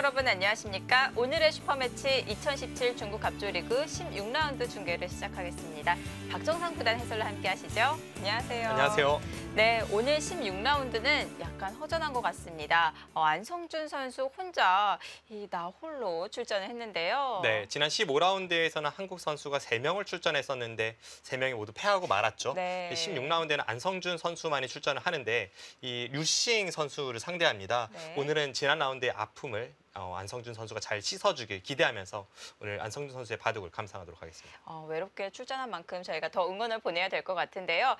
여러분 안녕하십니까? 오늘의 슈퍼매치 2017 중국 갑조리그 16라운드 중계를 시작하겠습니다. 박정상 구단 해설로 함께 하시죠. 안녕하세요. 안녕하세요. 네, 오늘 16라운드는 약간 허전한 것 같습니다. 안성준 선수 혼자 나 홀로 출전을 했는데요. 네, 지난 15라운드에서는 한국 선수가 3명을 출전했었는데 3명이 모두 패하고 말았죠. 네. 16라운드에는 안성준 선수만이 출전을 하는데 이 류싱 선수를 상대합니다. 네. 오늘은 지난 라운드의 아픔을 안성준 선수가 잘 씻어주길 기대하면서 오늘 안성준 선수의 바둑을 감상하도록 하겠습니다. 외롭게 출전한 만큼 저희가 더 응원을 보내야 될 것 같은데요.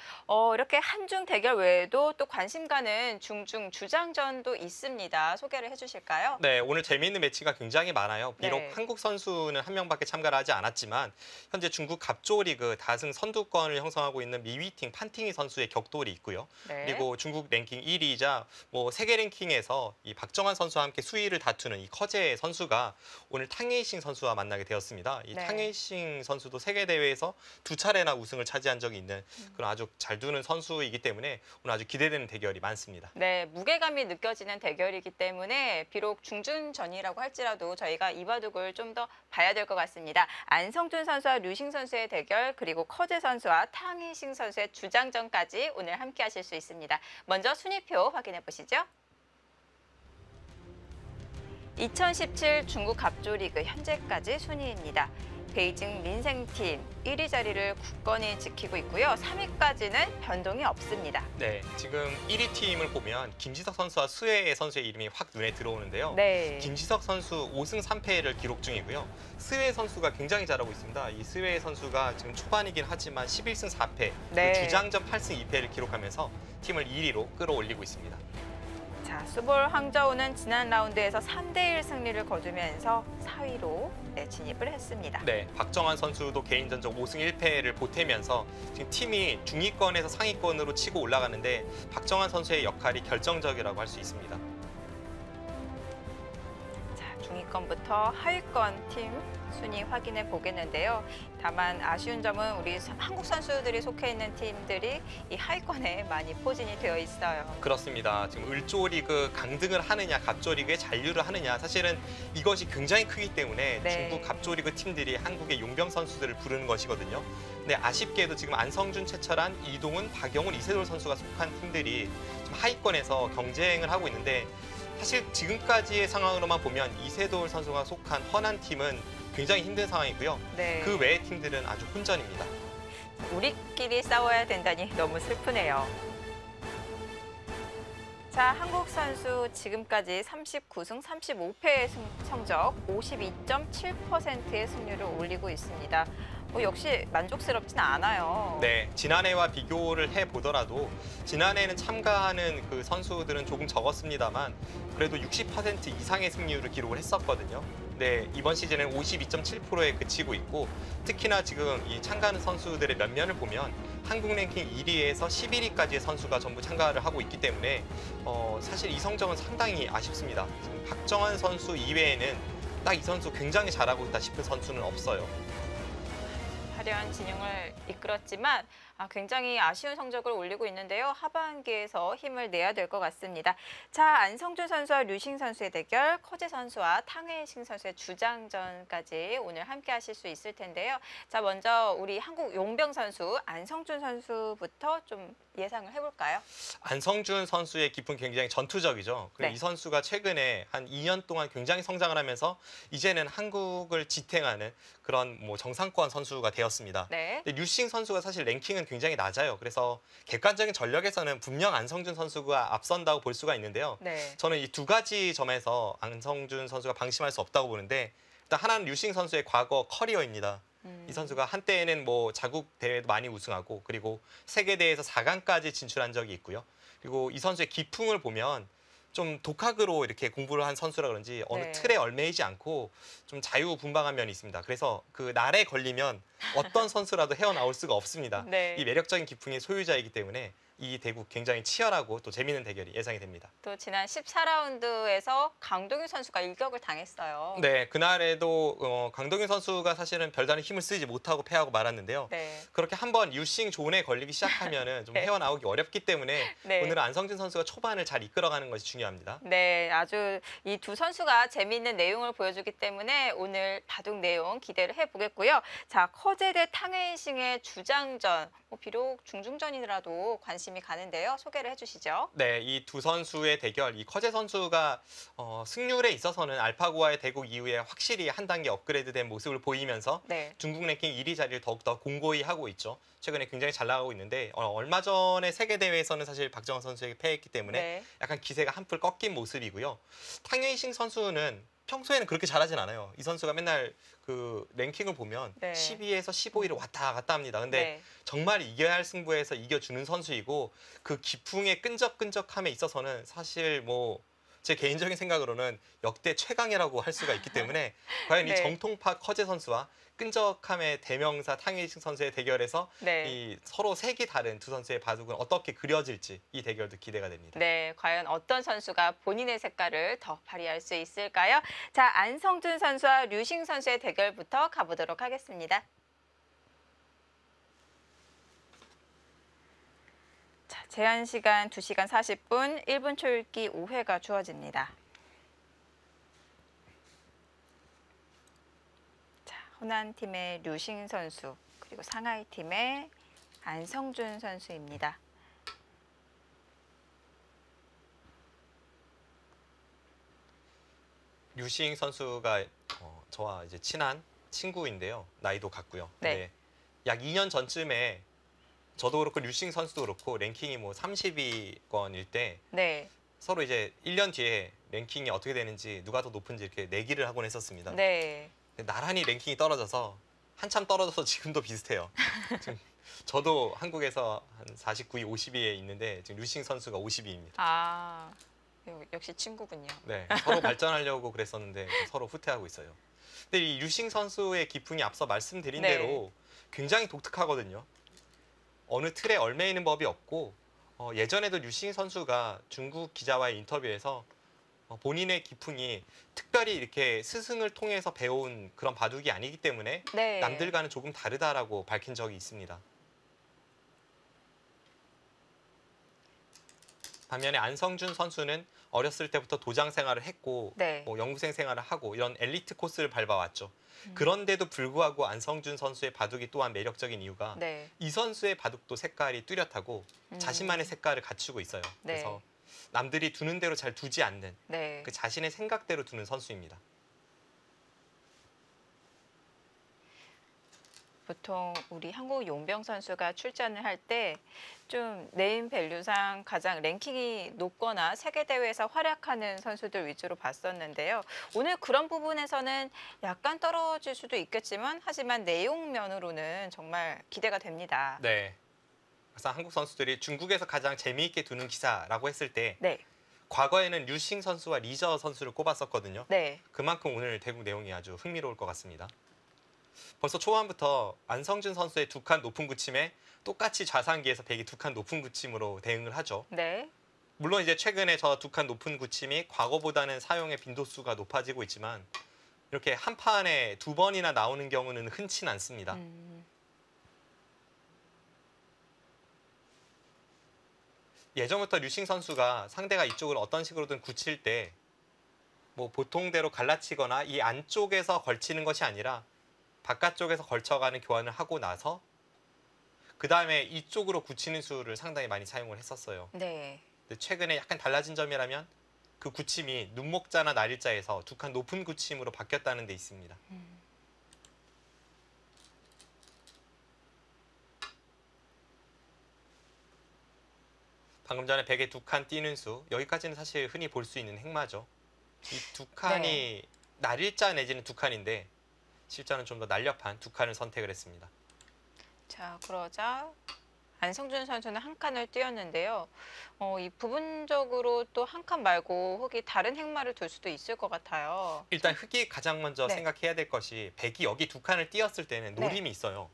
이렇게 한중 대결 외에도 또 관심 가는 중중 주장전도 있습니다. 소개를 해주실까요? 네, 오늘 재미있는 매치가 굉장히 많아요. 비록 네. 한국 선수는 한 명밖에 참가를 하지 않았지만 현재 중국 갑조리그 다승 선두권을 형성하고 있는 미위팅 판팅이 선수의 격돌이 있고요. 네. 그리고 중국 랭킹 1위이자 세계 랭킹에서 이 박정환 선수와 함께 수위를 다투는 이 커제 선수가 오늘 탕웨이싱 선수와 만나게 되었습니다. 이 네. 탕웨이싱 선수도 세계 대회에서 2차례나 우승을 차지한 적이 있는 그런 아주 잘 두는 선수이기 때문에 오늘 아주 기대되는 대결이 많습니다. 네, 무게감이 느껴지는 대결이기 때문에 비록 중준전이라고 할지라도 저희가 이 바둑을 좀 더 봐야 될 것 같습니다. 안성준 선수와 류싱 선수의 대결, 그리고 커제 선수와 탕웨이싱 선수의 주장전까지 오늘 함께 하실 수 있습니다. 먼저 순위표 확인해 보시죠. 2017 중국 갑조리그 현재까지 순위입니다. 베이징 민생팀 1위 자리를 굳건히 지키고 있고요. 3위까지는 변동이 없습니다. 네, 지금 1위 팀을 보면 김지석 선수와 스웨 선수의 이름이 확 눈에 들어오는데요. 네. 김지석 선수 5승 3패를 기록 중이고요. 스웨 선수가 굉장히 잘하고 있습니다. 이 스웨 선수가 지금 초반이긴 하지만 11승 4패, 네. 주장전 8승 2패를 기록하면서 팀을 1위로 끌어올리고 있습니다. 자, 수볼 황저우는 지난 라운드에서 3대1 승리를 거두면서 4위로 진입을 했습니다. 네, 박정환 선수도 개인전적 5승 1패를 보태면서 지금 팀이 중위권에서 상위권으로 치고 올라가는데 박정환 선수의 역할이 결정적이라고 할 수 있습니다. 자, 중위권부터 하위권 팀 순위 확인해 보겠는데요. 다만 아쉬운 점은 우리 한국 선수들이 속해 있는 팀들이 이 하위권에 많이 포진이 되어 있어요. 그렇습니다. 지금 을조리그 강등을 하느냐, 갑조리그에 잔류를 하느냐, 사실은 이것이 굉장히 크기 때문에 네. 중국 갑조리그 팀들이 한국의 용병 선수들을 부르는 것이거든요. 근데 아쉽게도 지금 안성준, 최철한, 이동훈, 박영훈, 이세돌 선수가 속한 팀들이 지금 하위권에서 경쟁을 하고 있는데 사실 지금까지의 상황으로만 보면 이세돌 선수가 속한 허난 팀은 굉장히 힘든 상황이고요. 네. 그 외의 팀들은 아주 혼전입니다. 우리끼리 싸워야 된다니 너무 슬프네요. 자, 한국 선수 지금까지 39승 35패의 성적 52.7%의 승률을 올리고 있습니다. 역시 만족스럽지는 않아요. 네, 지난해와 비교를 해보더라도 지난해에는 참가하는 그 선수들은 조금 적었습니다만 그래도 60% 이상의 승률을 기록을 했었거든요. 네, 이번 시즌은 52.7%에 그치고 있고 특히나 지금 이 참가하는 선수들의 면면을 보면 한국 랭킹 1위에서 11위까지의 선수가 전부 참가를 하고 있기 때문에 사실 이 성적은 상당히 아쉽습니다. 지금 박정환 선수 이외에는 딱 이 선수 굉장히 잘하고 있다 싶은 선수는 없어요. 화려한 진영을 이끌었지만 굉장히 아쉬운 성적을 올리고 있는데요. 하반기에서 힘을 내야 될 것 같습니다. 자, 안성준 선수와 류싱 선수의 대결, 커제 선수와 탕웨이싱 선수의 주장전까지 오늘 함께 하실 수 있을 텐데요. 자, 먼저 우리 한국 용병 선수 안성준 선수부터 좀 예상을 해볼까요? 안성준 선수의 기풍 굉장히 전투적이죠. 그리고 네. 이 선수가 최근에 한 2년 동안 굉장히 성장을 하면서 이제는 한국을 지탱하는 그런 정상권 선수가 되었습니다. 네. 근데 류싱 선수가 사실 랭킹은 굉장히 낮아요. 그래서 객관적인 전력에서는 분명 안성준 선수가 앞선다고 볼 수가 있는데요. 네. 저는 이 두 가지 점에서 안성준 선수가 방심할 수 없다고 보는데 일단 하나는 류싱 선수의 과거 커리어입니다. 이 선수가 한때에는 자국 대회도 많이 우승하고 그리고 세계 대회에서 4강까지 진출한 적이 있고요. 그리고 이 선수의 기풍을 보면 좀 독학으로 이렇게 공부를 한 선수라 그런지 어느 네. 틀에 얽매이지 않고 좀 자유분방한 면이 있습니다. 그래서 그 날에 걸리면 어떤 선수라도 헤어나올 수가 없습니다. 네. 이 매력적인 기풍의 소유자이기 때문에 이 대국 굉장히 치열하고 또 재미있는 대결이 예상이 됩니다. 또 지난 14라운드에서 강동윤 선수가 일격을 당했어요. 네, 그날에도 강동윤 선수가 사실은 별다른 힘을 쓰지 못하고 패하고 말았는데요. 네. 그렇게 한번 유싱 존에 걸리기 시작하면은 좀 네. 헤어나오기 어렵기 때문에 네. 오늘은 안성준 선수가 초반을 잘 이끌어가는 것이 중요합니다. 네, 아주 이 두 선수가 재미있는 내용을 보여주기 때문에 오늘 바둑 내용 기대를 해보겠고요. 자, 커제 대 탕웨이싱의 주장전, 비록 중중전이라도 관심이 가는데요. 소개를 해주시죠. 네, 이 두 선수의 대결, 이 커제 선수가 승률에 있어서는 알파고와의 대국 이후에 확실히 한 단계 업그레이드된 모습을 보이면서 네. 중국 랭킹 1위 자리를 더욱더 공고히 하고 있죠. 최근에 굉장히 잘 나가고 있는데 얼마 전에 세계 대회에서는 사실 박정환 선수에게 패했기 때문에 네. 약간 기세가 한풀 꺾인 모습이고요. 탕웨이싱 선수는 평소에는 그렇게 잘하진 않아요. 이 선수가 맨날 그 랭킹을 보면 네. 12위에서 15위를 왔다 갔다 합니다. 근데 네. 정말 이겨야 할 승부에서 이겨주는 선수이고 그 기풍의 끈적끈적함에 있어서는 사실 뭐 제 개인적인 생각으로는 역대 최강이라고 할 수가 있기 때문에 과연 네. 이 정통파 커제 선수와 끈적함의 대명사 탕웨이싱 선수의 대결에서 네. 이 서로 색이 다른 두 선수의 바둑은 어떻게 그려질지 이 대결도 기대가 됩니다. 네, 과연 어떤 선수가 본인의 색깔을 더 발휘할 수 있을까요? 자, 안성준 선수와 류싱 선수의 대결부터 가보도록 하겠습니다. 자, 제한 시간 2시간 40분, 1분 초읽기 5회가 주어집니다. 자, 호난 팀의 류싱 선수, 그리고 상하이 팀의 안성준 선수입니다. 류싱 선수가 저와 이제 친한 친구인데요. 나이도 같고요. 네. 근데 약 2년 전쯤에 저도 그렇고 류싱 선수도 그렇고 랭킹이 뭐 30위권일 때 네. 서로 이제 1년 뒤에 랭킹이 어떻게 되는지 누가 더 높은지 이렇게 내기를 하곤 했었습니다. 네. 근데 나란히 랭킹이 떨어져서 한참 떨어져서 지금도 비슷해요. 지금 저도 한국에서 한 49위, 50위에 있는데 지금 류싱 선수가 50위입니다. 아, 역시 친구군요. 네, 서로 발전하려고 그랬었는데 서로 후퇴하고 있어요. 근데 이 류싱 선수의 기풍이 앞서 말씀드린 네. 대로 굉장히 독특하거든요. 어느 틀에 얽매이는 법이 없고 예전에도 류싱 선수가 중국 기자와의 인터뷰에서 본인의 기풍이 특별히 이렇게 스승을 통해서 배운 그런 바둑이 아니기 때문에 네. 남들과는 조금 다르다라고 밝힌 적이 있습니다. 반면에 안성준 선수는 어렸을 때부터 도장 생활을 했고 네. 뭐 연구생 생활을 하고 이런 엘리트 코스를 밟아왔죠. 그런데도 불구하고 안성준 선수의 바둑이 또한 매력적인 이유가 네. 이 선수의 바둑도 색깔이 뚜렷하고 자신만의 색깔을 갖추고 있어요. 네. 그래서 남들이 두는 대로 잘 두지 않는 네. 그 자신의 생각대로 두는 선수입니다. 보통 우리 한국 용병 선수가 출전을 할 때 좀 네임밸류상 가장 랭킹이 높거나 세계 대회에서 활약하는 선수들 위주로 봤었는데요. 오늘 그런 부분에서는 약간 떨어질 수도 있겠지만 하지만 내용 면으로는 정말 기대가 됩니다. 네. 그래서 한국 선수들이 중국에서 가장 재미있게 두는 기사라고 했을 때 네. 과거에는 류싱 선수와 리저 선수를 꼽았었거든요. 네. 그만큼 오늘 대국 내용이 아주 흥미로울 것 같습니다. 벌써 초반부터 안성준 선수의 두 칸 높은 굳힘에 똑같이 좌상기에서 백이 두 칸 높은 굳힘으로 대응을 하죠. 네. 물론 이제 최근에 저 두 칸 높은 굳힘이 과거보다는 사용의 빈도수가 높아지고 있지만 이렇게 한 판에 두 번이나 나오는 경우는 흔치는 않습니다. 예전부터 류싱 선수가 상대가 이쪽을 어떤 식으로든 굳힐 때 뭐 보통대로 갈라치거나 이 안쪽에서 걸치는 것이 아니라 바깥쪽에서 걸쳐가는 교환을 하고 나서 그 다음에 이쪽으로 굳히는 수를 상당히 많이 사용을 했었어요. 네. 근데 최근에 약간 달라진 점이라면 그 굳힘이 눈목자나 날일자에서 두 칸 높은 굳힘으로 바뀌었다는 데 있습니다. 방금 전에 백에 두 칸 띄는 수, 여기까지는 사실 흔히 볼 수 있는 행마죠. 이 두 칸이 네. 날일자 내지는 두 칸인데 실전은 좀 더 날렵한 두 칸을 선택을 했습니다. 자, 그러자 안성준 선수는 한 칸을 뛰었는데요. 이 부분적으로 또 한 칸 말고 혹이 다른 행마를 둘 수도 있을 것 같아요. 일단 흑이 가장 먼저 네. 생각해야 될 것이 백이 여기 두 칸을 띄었을 때는 네. 노림이 있어요.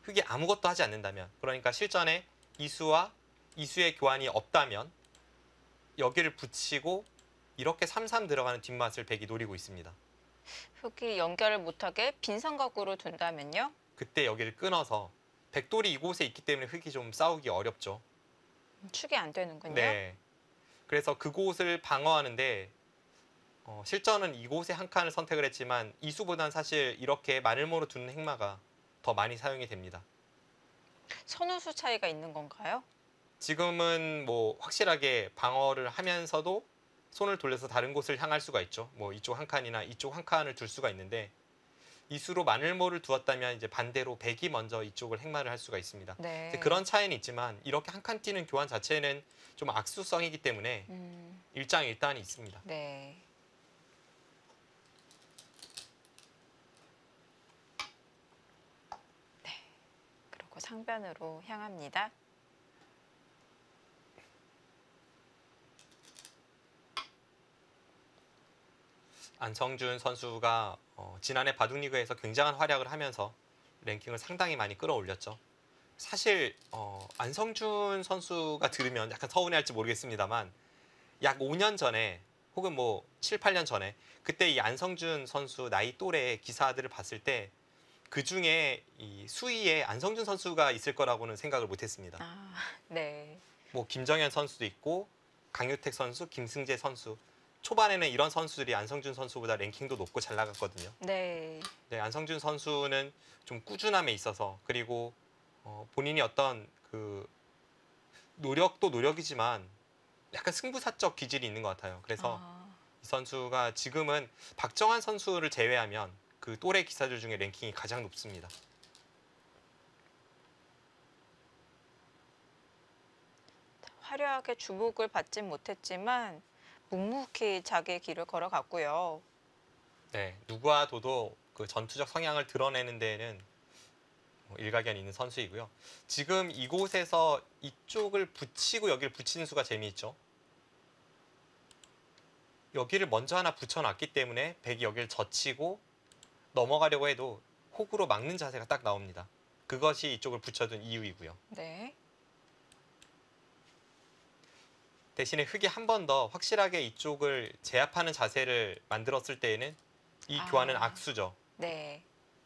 흑이 아무것도 하지 않는다면, 그러니까 실전에 이수와 이수의 교환이 없다면 여기를 붙이고 이렇게 3-3 들어가는 뒷맛을 백이 노리고 있습니다. 흑이 연결을 못하게 빈 삼각으로 둔다면요. 그때 여기를 끊어서 백돌이 이곳에 있기 때문에 흑이 좀 싸우기 어렵죠. 축이 안 되는군요. 네. 그래서 그곳을 방어하는데 실전은 이곳에 한 칸을 선택을 했지만 이수보단 사실 이렇게 마늘모로 두는 행마가 더 많이 사용이 됩니다. 선우수 차이가 있는 건가요? 지금은 뭐 확실하게 방어를 하면서도 손을 돌려서 다른 곳을 향할 수가 있죠. 뭐 이쪽 한 칸이나 이쪽 한 칸을 둘 수가 있는데 이수로 마늘모를 두었다면 이제 반대로 백이 먼저 이쪽을 행마를 할 수가 있습니다. 네. 이제 그런 차이는 있지만 이렇게 한 칸 뛰는 교환 자체는 좀 악수성이기 때문에 일장일단이 있습니다. 네. 네. 그리고 상변으로 향합니다. 안성준 선수가 지난해 바둑리그에서 굉장한 활약을 하면서 랭킹을 상당히 많이 끌어올렸죠. 사실 안성준 선수가 들으면 약간 서운해할지 모르겠습니다만 약 5년 전에 혹은 뭐 7, 8년 전에 그때 이 안성준 선수 나이 또래의 기사들을 봤을 때 그중에 이 수위에 안성준 선수가 있을 거라고는 생각을 못했습니다. 아, 네. 뭐 김정현 선수도 있고 강유택 선수, 김승재 선수 초반에는 이런 선수들이 안성준 선수보다 랭킹도 높고 잘 나갔거든요. 네. 네, 안성준 선수는 좀 꾸준함에 있어서 그리고 본인이 어떤 그 노력도 노력이지만 약간 승부사적 기질이 있는 것 같아요. 그래서 이 선수가 지금은 박정환 선수를 제외하면 그 또래 기사들 중에 랭킹이 가장 높습니다. 화려하게 주목을 받진 못했지만 묵묵히 자기의 길을 걸어갔고요. 네, 누구와 둬도 그 전투적 성향을 드러내는 데에는 일가견이 있는 선수이고요. 지금 이곳에서 이쪽을 붙이고 여기를 붙이는 수가 재미있죠. 여기를 먼저 하나 붙여놨기 때문에 백이 여기를 젖히고 넘어가려고 해도 호구로 막는 자세가 딱 나옵니다. 그것이 이쪽을 붙여둔 이유이고요. 네. 대신에 흑이 한 번 더 확실하게 이쪽을 제압하는 자세를 만들었을 때에는 이 교환은 악수죠. 네.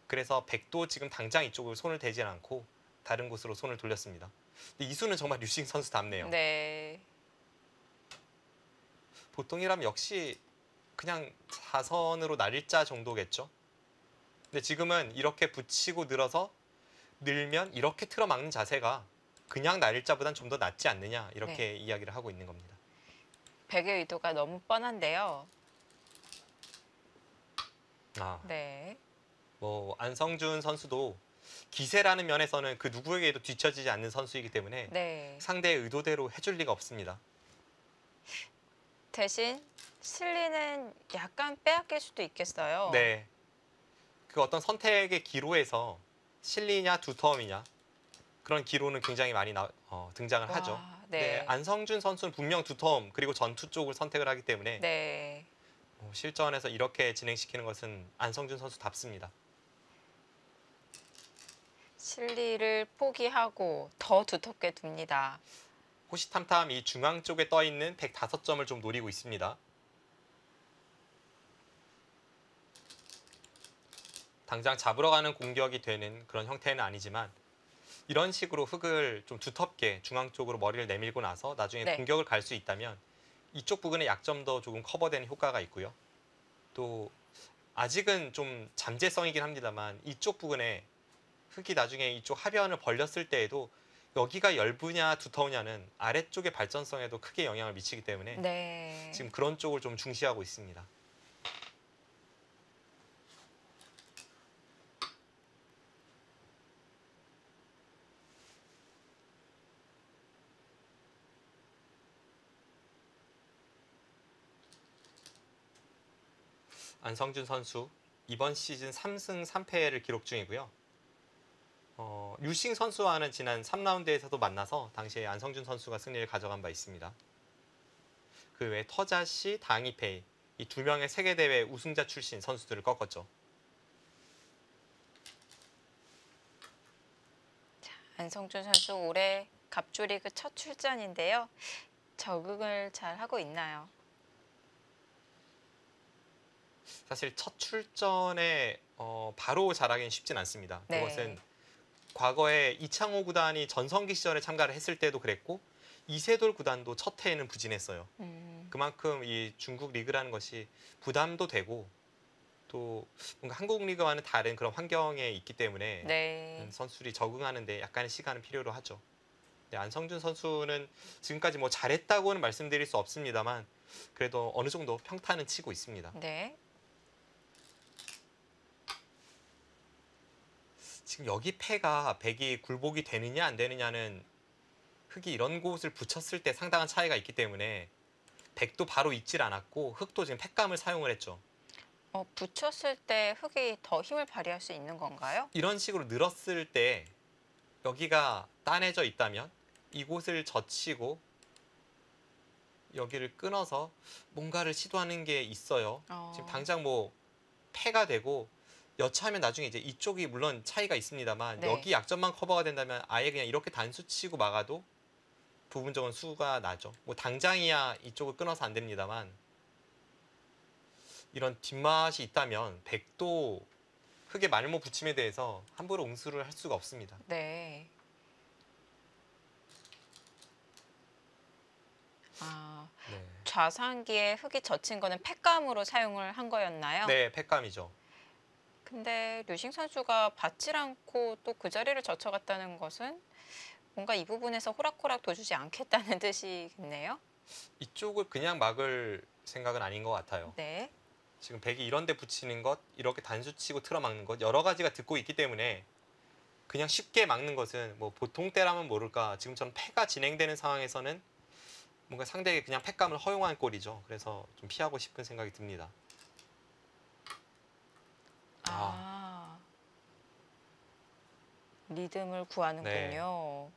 그래서 백도 지금 당장 이쪽으로 손을 대지 않고 다른 곳으로 손을 돌렸습니다. 근데 이수는 정말 류싱 선수답네요. 네. 보통이라면 역시 그냥 4선으로 날일자 정도겠죠. 근데 지금은 이렇게 붙이고 늘어서 늘면 이렇게 틀어막는 자세가 그냥 날일자보단 좀 더 낫지 않느냐 이렇게 이야기를 하고 있는 겁니다. 백의 의도가 너무 뻔한데요. 네. 뭐 안성준 선수도 기세라는 면에서는 그 누구에게도 뒤처지지 않는 선수이기 때문에 네. 상대의 의도대로 해줄 리가 없습니다. 대신 실리는 약간 빼앗길 수도 있겠어요. 네. 그 어떤 선택의 기로에서 실리냐 두터움이냐 그런 기로는 굉장히 많이 등장을 하죠. 와, 네. 안성준 선수는 분명 두터움 그리고 전투 쪽을 선택을 하기 때문에 네. 실전에서 이렇게 진행시키는 것은 안성준 선수답습니다. 실리를 포기하고 더 두텁게 둡니다. 호시탐탐 이 중앙 쪽에 떠 있는 105점을 좀 노리고 있습니다. 당장 잡으러 가는 공격이 되는 그런 형태는 아니지만 이런 식으로 흙을 좀 두텁게 중앙 쪽으로 머리를 내밀고 나서 나중에 공격을 갈 수 있다면 이쪽 부분의 약점도 조금 커버되는 효과가 있고요. 또 아직은 좀 잠재성이긴 합니다만 이쪽 부분에 흙이 나중에 이쪽 하변을 벌렸을 때에도 여기가 얇으냐 두터우냐는 아래쪽의 발전성에도 크게 영향을 미치기 때문에 지금 그런 쪽을 좀 중시하고 있습니다. 안성준 선수 이번 시즌 3승 3패를 기록 중이고요. 류싱 선수와는 지난 3라운드에서도 만나서 당시에 안성준 선수가 승리를 가져간 바 있습니다. 그 외에 터자시, 당이페이 이 두 명의 세계대회 우승자 출신 선수들을 꺾었죠. 안성준 선수 올해 갑조리그 첫 출전인데요. 적응을 잘 하고 있나요? 사실 첫 출전에 바로 잘하기는 쉽진 않습니다. 네. 그것은 과거에 이창호 구단이 전성기 시절에 참가를 했을 때도 그랬고 이세돌 구단도 첫 해에는 부진했어요. 그만큼 이 중국 리그라는 것이 부담도 되고 또 뭔가 한국 리그와는 다른 그런 환경에 있기 때문에 네. 선수들이 적응하는데 약간의 시간을 필요로 하죠. 네, 안성준 선수는 지금까지 뭐 잘했다고는 말씀드릴 수 없습니다만 그래도 어느 정도 평타는 치고 있습니다. 네. 지금 여기 패가 백이 굴복이 되느냐 안 되느냐는 흙이 이런 곳을 붙였을 때 상당한 차이가 있기 때문에 백도 바로 있질 않았고 흙도 지금 팩감을 사용을 했죠. 붙였을 때 흙이 더 힘을 발휘할 수 있는 건가요? 이런 식으로 늘었을 때 여기가 따내져 있다면 이곳을 젖히고 여기를 끊어서 뭔가를 시도하는 게 있어요. 지금 당장 뭐 패가 되고 여차하면 나중에 이제 이쪽이 물론 차이가 있습니다만 네. 여기 약점만 커버가 된다면 아예 그냥 이렇게 단수 치고 막아도 부분적인 수가 나죠. 뭐 당장이야 이쪽을 끊어서 안 됩니다만 이런 뒷맛이 있다면 백도 흙에 말모 붙임에 대해서 함부로 응수를 할 수가 없습니다. 네. 네, 좌상기에 흙이 젖힌 거는 팩감으로 사용을 한 거였나요? 네 팩감이죠. 근데 류싱 선수가 받질 않고 또 그 자리를 젖혀갔다는 것은 뭔가 이 부분에서 호락호락 둬주지 않겠다는 뜻이겠네요. 이쪽을 그냥 막을 생각은 아닌 것 같아요. 네. 지금 백이 이런 데 붙이는 것, 이렇게 단수 치고 틀어 막는 것 여러 가지가 듣고 있기 때문에 그냥 쉽게 막는 것은 뭐 보통 때라면 모를까 지금처럼 패가 진행되는 상황에서는 뭔가 상대에게 그냥 팩감을 허용한 꼴이죠. 그래서 좀 피하고 싶은 생각이 듭니다. 리듬을 구하는군요.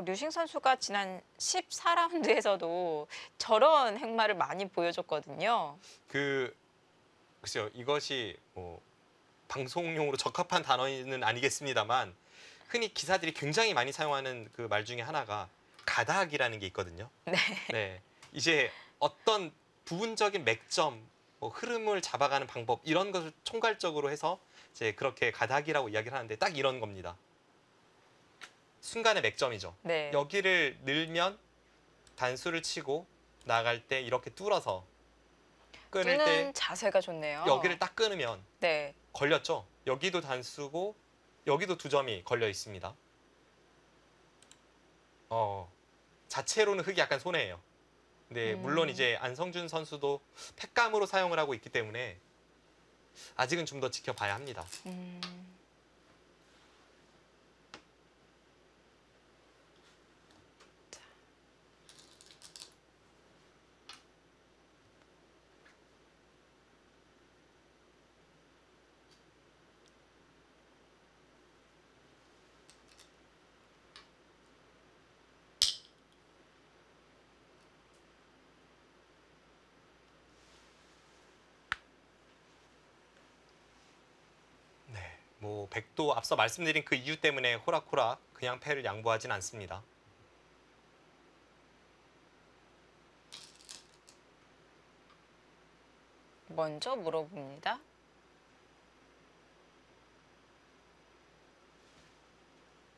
류싱 선수가 지난 14라운드에서도 저런 행마를 많이 보여줬거든요. 글쎄요, 이것이 뭐 방송용으로 적합한 단어는 아니겠습니다만 흔히 기사들이 굉장히 많이 사용하는 그 말 중에 하나가 가닥이라는 게 있거든요. 네. 네, 이제 어떤 부분적인 맥점, 뭐 흐름을 잡아가는 방법 이런 것을 총괄적으로 해서 이제 그렇게 가닥이라고 이야기를 하는데 딱 이런 겁니다. 순간의 맥점이죠. 네. 여기를 늘면 단수를 치고 나갈 때 이렇게 뚫어서 끊을 때 뜨는 자세가 좋네요. 여기를 딱 끊으면 네. 걸렸죠. 여기도 단수고 여기도 두 점이 걸려 있습니다. 자체로는 흙이 약간 손해예요. 근데 물론 이제 안성준 선수도 팩감으로 사용을 하고 있기 때문에 아직은 좀 더 지켜봐야 합니다. 네, 뭐 백도 앞서 말씀드린 그 이유 때문에 호락호락 그냥 패를 양보하진 않습니다. 먼저 물어봅니다.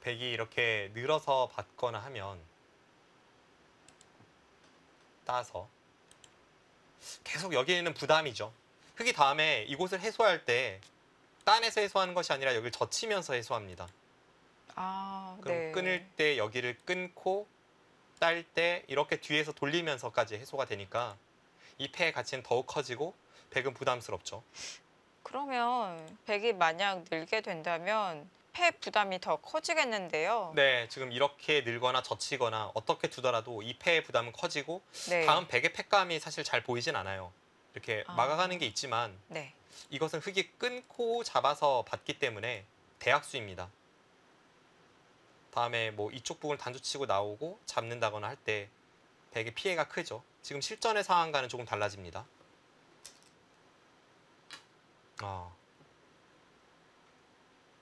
백이 이렇게 늘어서 받거나 하면 따서 계속 여기에는 부담이죠. 흙이 다음에 이곳을 해소할 때 딴에서 해소하는 것이 아니라 여기를 젖히면서 해소합니다. 그럼 네. 끊을 때 여기를 끊고 딸 때 이렇게 뒤에서 돌리면서까지 해소가 되니까 이 패의 가치는 더욱 커지고 백은 부담스럽죠. 그러면 백이 만약 늘게 된다면 폐 부담이 더 커지겠는데요. 네, 지금 이렇게 늘거나 젖히거나 어떻게 두더라도 이 패의 부담은 커지고 네. 다음 백의 팩감이 사실 잘 보이진 않아요. 이렇게 막아가는 게 있지만 네. 이것은 흙이 끊고 잡아서 받기 때문에 대학수입니다. 다음에 뭐 이쪽 부분을 단수치고 나오고 잡는다거나 할 때 백의 피해가 크죠. 지금 실전의 상황과는 조금 달라집니다.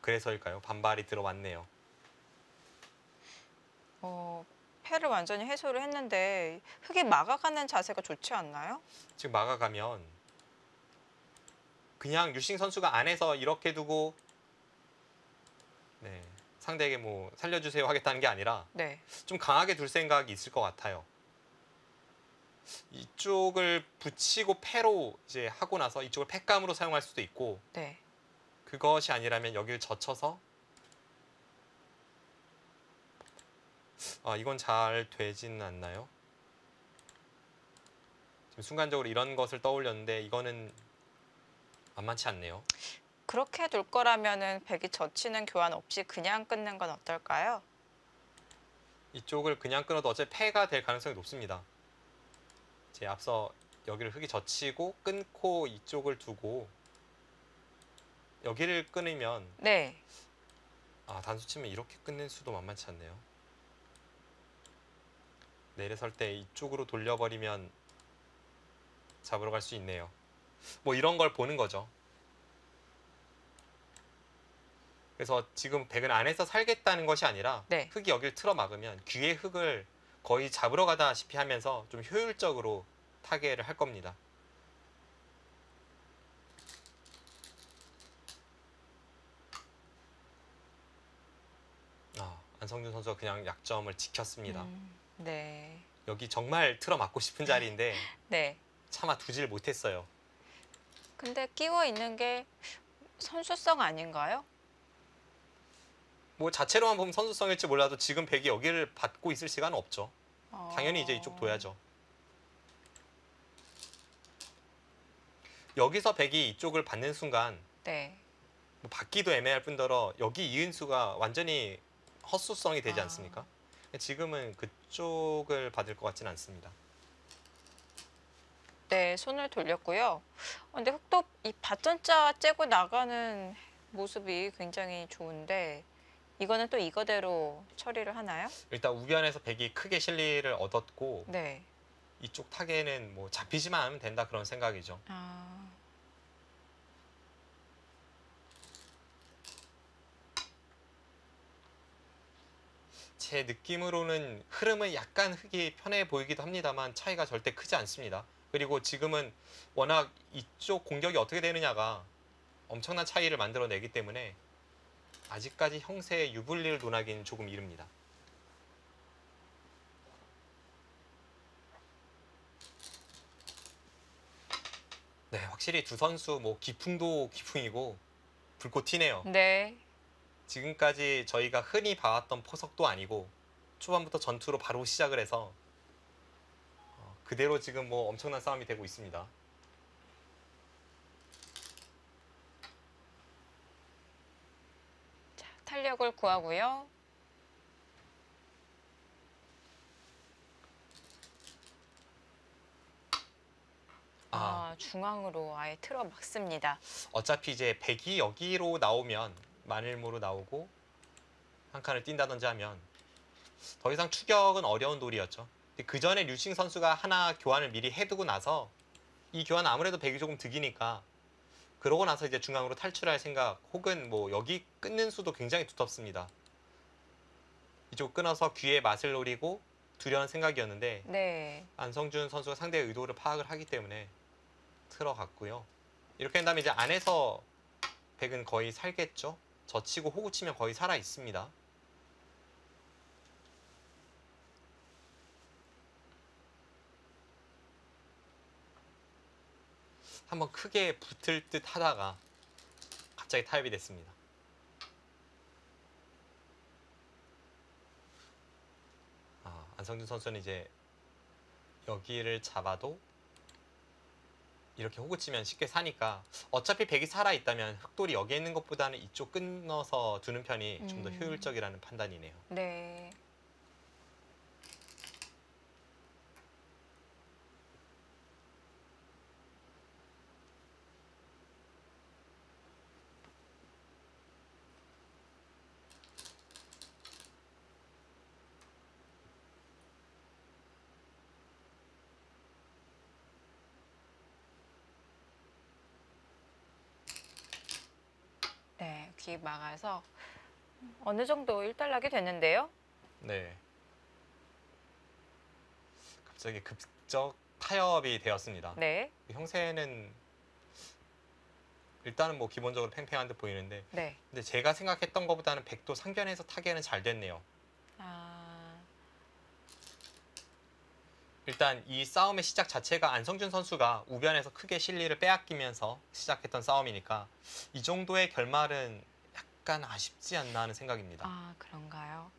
그래서일까요? 반발이 들어왔네요. 패를 완전히 해소를 했는데 흙이 막아가는 자세가 좋지 않나요? 지금 막아가면 그냥 류싱 선수가 안에서 이렇게 두고 네, 상대에게 뭐 살려주세요 하겠다는 게 아니라 네. 좀 강하게 둘 생각이 있을 것 같아요. 이쪽을 붙이고 패로 이제 하고 나서 이쪽을 패감으로 사용할 수도 있고 네. 그것이 아니라면 여기를 젖혀서 이건 잘 되지는 않나요? 지금 순간적으로 이런 것을 떠올렸는데 이거는 만만치 않네요. 그렇게 둘 거라면은 백이 젖히는 교환 없이 그냥 끊는 건 어떨까요? 이쪽을 그냥 끊어도 어차피 패가 될 가능성이 높습니다. 제 앞서 여기를 흙이 젖히고 끊고 이쪽을 두고 여기를 끊으면 네. 단수 치면 이렇게 끊는 수도 만만치 않네요. 내려설 때 이쪽으로 돌려버리면 잡으러 갈 수 있네요. 뭐 이런 걸 보는 거죠. 그래서 지금 백은 안에서 살겠다는 것이 아니라 네. 흙이 여기를 틀어 막으면 귀의 흙을 거의 잡으러 가다시피 하면서 좀 효율적으로 타개를 할 겁니다. 안성준 선수가 그냥 약점을 지켰습니다. 네. 여기 정말 틀어 막고 싶은 자리인데 네. 차마 두질 못했어요. 근데 끼워 있는 게 선수성 아닌가요? 뭐 자체로만 보면 선수성일지 몰라도 지금 백이 여기를 받고 있을 시간은 없죠. 당연히 이제 이쪽 둬야죠. 여기서 백이 이쪽을 받는 순간 네. 뭐 받기도 애매할 뿐더러 여기 이은수가 완전히 헛수성이 되지 않습니까? 지금은 그쪽을 받을 것 같지는 않습니다. 네, 손을 돌렸고요. 근데 흑도 이 밭전자 째고 나가는 모습이 굉장히 좋은데 이거는 또 이거대로 처리를 하나요? 일단 우변에서 백이 크게 실리를 얻었고 네. 이쪽 타겟는 뭐 잡히지만 않으면 된다 그런 생각이죠. 제 느낌으로는 흐름은 약간 흙이 편해 보이기도 합니다만 차이가 절대 크지 않습니다. 그리고 지금은 워낙 이쪽 공격이 어떻게 되느냐가 엄청난 차이를 만들어내기 때문에 아직까지 형세의 유불리를 논하기는 조금 이릅니다. 네, 확실히 두 선수 뭐 기풍도 기풍이고 불꽃 튀네요. 네. 지금까지 저희가 흔히 봐왔던 포석도 아니고 초반부터 전투로 바로 시작을 해서 그대로 지금 뭐 엄청난 싸움이 되고 있습니다. 자, 탄력을 구하고요. 중앙으로 아예 틀어 막습니다. 어차피 이제 백이 여기로 나오면 마늘모로 나오고 한 칸을 뛴다든지 하면 더 이상 추격은 어려운 돌이었죠. 그 전에 류싱 선수가 하나 교환을 미리 해두고 나서 이 교환 아무래도 백이 조금 득이니까 그러고 나서 이제 중앙으로 탈출할 생각 혹은 뭐 여기 끊는 수도 굉장히 두텁습니다. 이쪽 끊어서 귀의 맛을 노리고 두려는 생각이었는데 네. 안성준 선수가 상대의 의도를 파악을 하기 때문에 틀어갔고요. 이렇게 한 다음에 이제 안에서 백은 거의 살겠죠. 젖히고 호구 치면 거의 살아 있습니다. 한번 크게 붙을 듯 하다가 갑자기 타협이 됐습니다. 안성준 선수는 이제 여기를 잡아도 이렇게 호구 치면 쉽게 사니까 어차피 백이 살아있다면 흑돌이 여기에 있는 것보다는 이쪽 끊어서 두는 편이 좀 더 효율적이라는 판단이네요. 네. 완벽히 막아서 어느 정도 일단락이 됐는데요. 네. 갑자기 급적 타협이 되었습니다. 네, 형세는 일단은 뭐 기본적으로 팽팽한 듯 보이는데, 네. 근데 제가 생각했던 것보다는 백도 상변에서 타개는 잘 됐네요. 아, 일단 이 싸움의 시작 자체가 안성준 선수가 우변에서 크게 실리를 빼앗기면서 시작했던 싸움이니까 이 정도의 결말은 약간 아쉽지 않나 하는 생각입니다. 아, 그런가요?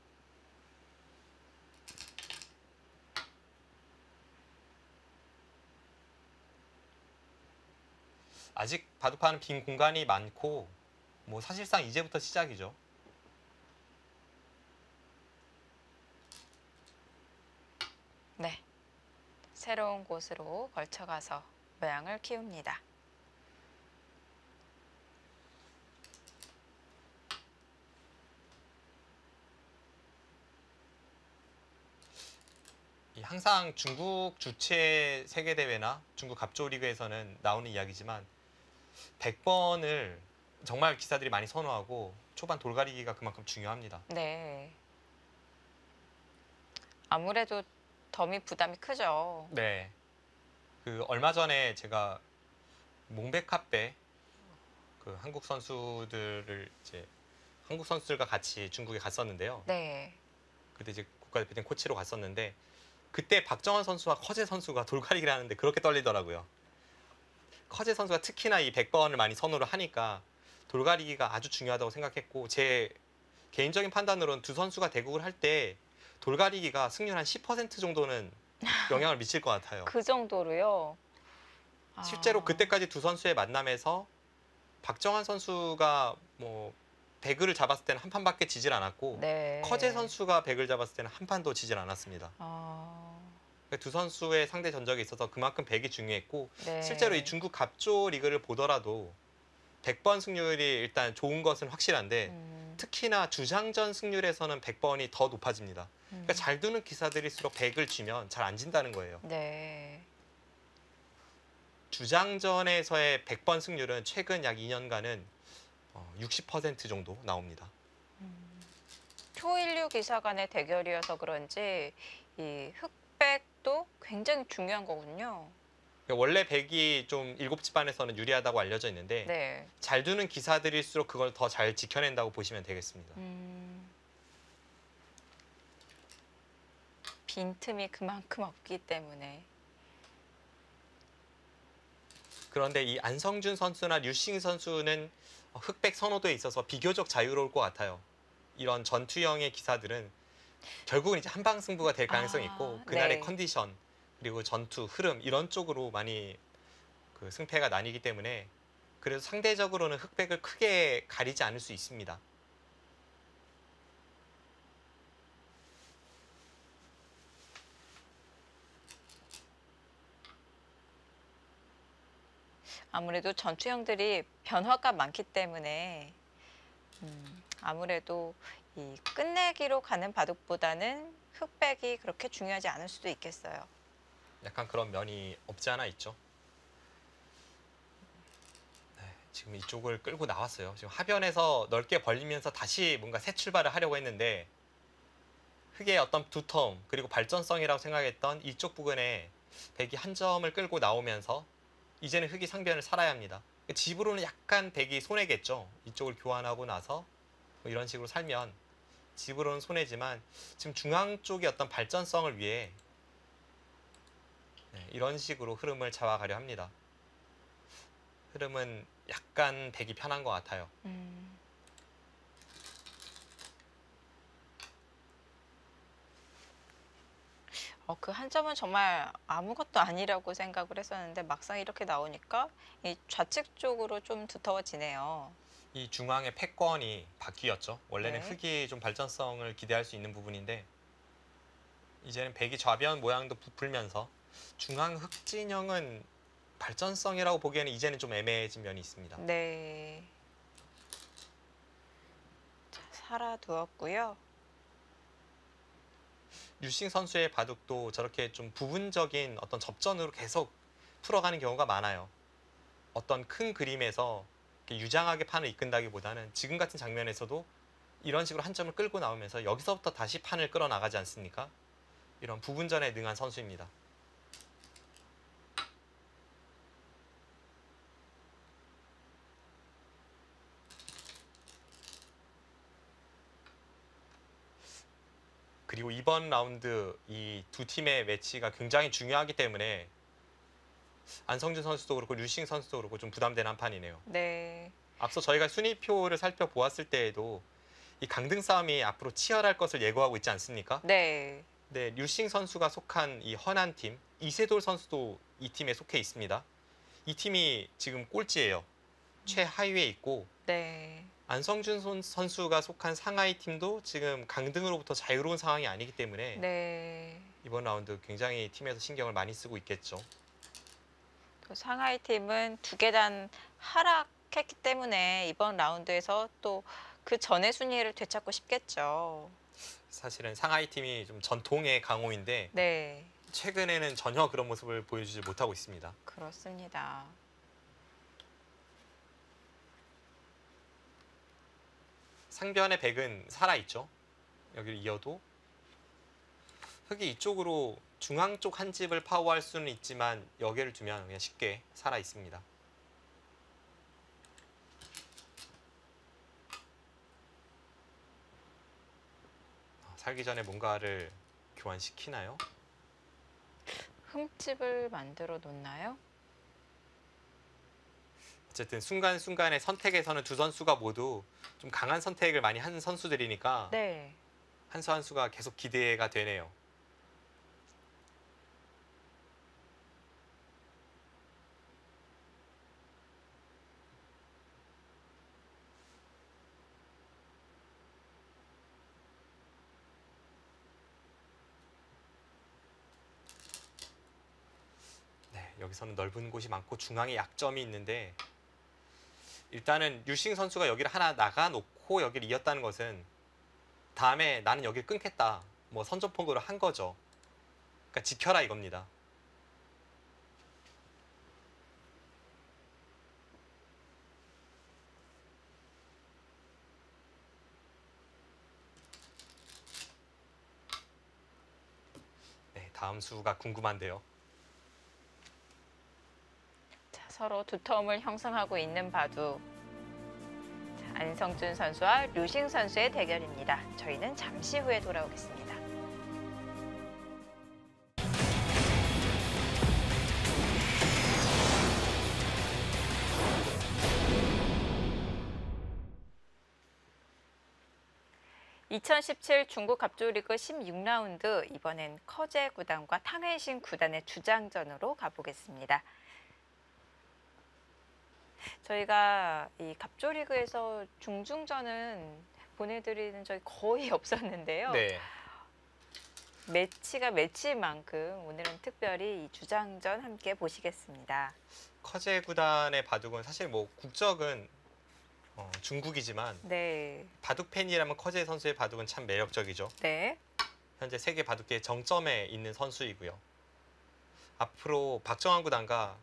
아직 바둑판은 빈 공간이 많고 뭐 사실상 이제부터 시작이죠. 네. 새로운 곳으로 걸쳐가서 모양을 키웁니다. 항상 중국 주최 세계대회나 중국 갑조리그에서는 나오는 이야기지만 100번을 정말 기사들이 많이 선호하고 초반 돌가리기가 그만큼 중요합니다. 네. 아무래도 덤이 부담이 크죠. 네. 그 얼마 전에 제가 몽백카페 그 한국 선수들을 이제 한국 선수들과 같이 중국에 갔었는데요. 네. 그때 이제 국가대표팀 코치로 갔었는데 그때 박정환 선수와 커제 선수가 돌가리기를 하는데 그렇게 떨리더라고요. 커제 선수가 특히나 이 100번을 많이 선호를 하니까 돌가리기가 아주 중요하다고 생각했고 제 개인적인 판단으로는 두 선수가 대국을 할 때 돌가리기가 승률 한 10% 정도는 영향을 미칠 것 같아요. 그 정도로요. 실제로 아, 그때까지 두 선수의 만남에서 박정환 선수가 뭐 백을 잡았을 때는 한 판밖에 지질 않았고 네. 커제 선수가 백을 잡았을 때는 한 판도 지질 않았습니다. 아, 두 선수의 상대 전적에 있어서 그만큼 백이 중요했고 네. 실제로 이 중국 갑조 리그를 보더라도 100번 승률이 일단 좋은 것은 확실한데 특히나 주장전 승률에서는 100번이 더 높아집니다. 그러니까 잘 두는 기사들일수록 100을 쥐면 잘 안 진다는 거예요. 네. 주장전에서의 100번 승률은 최근 약 2년간은 60% 정도 나옵니다. 초일류 기사 간의 대결이어서 그런지 이 흑백도 굉장히 중요한 거군요. 그러니까 원래 백이 좀 일곱집반에서는 유리하다고 알려져 있는데 네. 잘 두는 기사들일수록 그걸 더 잘 지켜낸다고 보시면 되겠습니다. 빈틈이 그만큼 없기 때문에. 그런데 이 안성준 선수나 류싱 선수는 흑백 선호도에 있어서 비교적 자유로울 것 같아요. 이런 전투형의 기사들은 결국은 이제 한방 승부가 될 가능성이 있고 그날의 네. 컨디션 그리고 전투 흐름 이런 쪽으로 많이 그 승패가 나뉘기 때문에 그래서 상대적으로는 흑백을 크게 가리지 않을 수 있습니다. 아무래도 전투형들이 변화가 많기 때문에 아무래도 이 끝내기로 가는 바둑보다는 흑백이 그렇게 중요하지 않을 수도 있겠어요. 약간 그런 면이 없지 않아 있죠. 네, 지금 이쪽을 끌고 나왔어요. 지금 하변에서 넓게 벌리면서 다시 뭔가 새 출발을 하려고 했는데 흑의 어떤 두텀 그리고 발전성이라고 생각했던 이쪽 부근에 백이 한 점을 끌고 나오면서 이제는 흑이 상변을 살아야 합니다. 집으로는 약간 백이 손해겠죠. 이쪽을 교환하고 나서 뭐 이런 식으로 살면 집으로는 손해지만 지금 중앙 쪽의 어떤 발전성을 위해 이런 식으로 흐름을 잡아가려 합니다. 흐름은 약간 백이 편한 것 같아요. 그 한 점은 정말 아무것도 아니라고 생각을 했었는데 막상 이렇게 나오니까 이 좌측 쪽으로 좀 두터워지네요. 이 중앙의 패권이 바뀌었죠. 원래는 네. 흑이 좀 발전성을 기대할 수 있는 부분인데 이제는 백이 좌변 모양도 부풀면서 중앙 흑 진영은 발전성이라고 보기에는 이제는 좀 애매해진 면이 있습니다. 네. 자, 살아두었고요. 류싱 선수의 바둑도 저렇게 좀 부분적인 어떤 접전으로 계속 풀어가는 경우가 많아요. 어떤 큰 그림에서 이렇게 유장하게 판을 이끈다기보다는 지금 같은 장면에서도 이런 식으로 한 점을 끌고 나오면서 여기서부터 다시 판을 끌어나가지 않습니까? 이런 부분전에 능한 선수입니다. 그리고 이번 라운드 이 두 팀의 매치가 굉장히 중요하기 때문에 안성준 선수도 그렇고 류싱 선수도 그렇고 좀 부담되는 한 판이네요. 네. 앞서 저희가 순위표를 살펴보았을 때에도 이 강등 싸움이 앞으로 치열할 것을 예고하고 있지 않습니까? 네. 네, 류싱 선수가 속한 이 허난 팀, 이세돌 선수도 이 팀에 속해 있습니다. 이 팀이 지금 꼴찌예요. 최하위에 있고 네. 안성준 선수가 속한 상하이 팀도 지금 강등으로부터 자유로운 상황이 아니기 때문에 네. 이번 라운드 굉장히 팀에서 신경을 많이 쓰고 있겠죠. 또 상하이 팀은 두 계단 하락했기 때문에 이번 라운드에서 또 그 전의 순위를 되찾고 싶겠죠. 사실은 상하이 팀이 좀 전통의 강호인데 네. 최근에는 전혀 그런 모습을 보여주지 못하고 있습니다. 그렇습니다. 상변의 백은 살아있죠. 여기를 이어도 흑이 이쪽으로 중앙 쪽 한 집을 파워할 수는 있지만 여기를 두면 그냥 쉽게 살아있습니다. 살기 전에 뭔가를 교환시키나요? 흠집을 만들어 놓나요? 어쨌든 순간순간의 선택에서는 두 선수가 모두 좀 강한 선택을 많이 한 선수들이니까 네. 한 수 한 수가 계속 기대가 되네요. 네, 여기서는 넓은 곳이 많고 중앙에 약점이 있는데 일단은 류싱 선수가 여기를 하나 나가놓고 여기를 이었다는 것은 다음에 나는 여기를 끊겠다. 뭐 선전포고를 한 거죠. 그러니까 지켜라 이겁니다. 네, 다음 수가 궁금한데요. 자, 서로 두터움을 형성하고 있는 바둑. 자, 안성준 선수와 류싱 선수의 대결입니다. 저희는 잠시 후에 돌아오겠습니다. (2017) 중국 갑조리그 16라운드 이번엔 커제 구단과 탕웨이신 구단의 주장전으로 가보겠습니다. 저희가 이 갑조리그에서 중중전은 보내드리는 적이 거의 없었는데요. 네, 매치가 매치인 만큼 오늘은 특별히 이 주장전 함께 보시겠습니다. 커제 구단의 바둑은 사실 뭐 국적은 중국이지만 네, 바둑 팬이라면 커제 선수의 바둑은 참 매력적이죠. 네, 현재 세계 바둑계 정점에 있는 선수이고요. 앞으로 박정환 구단과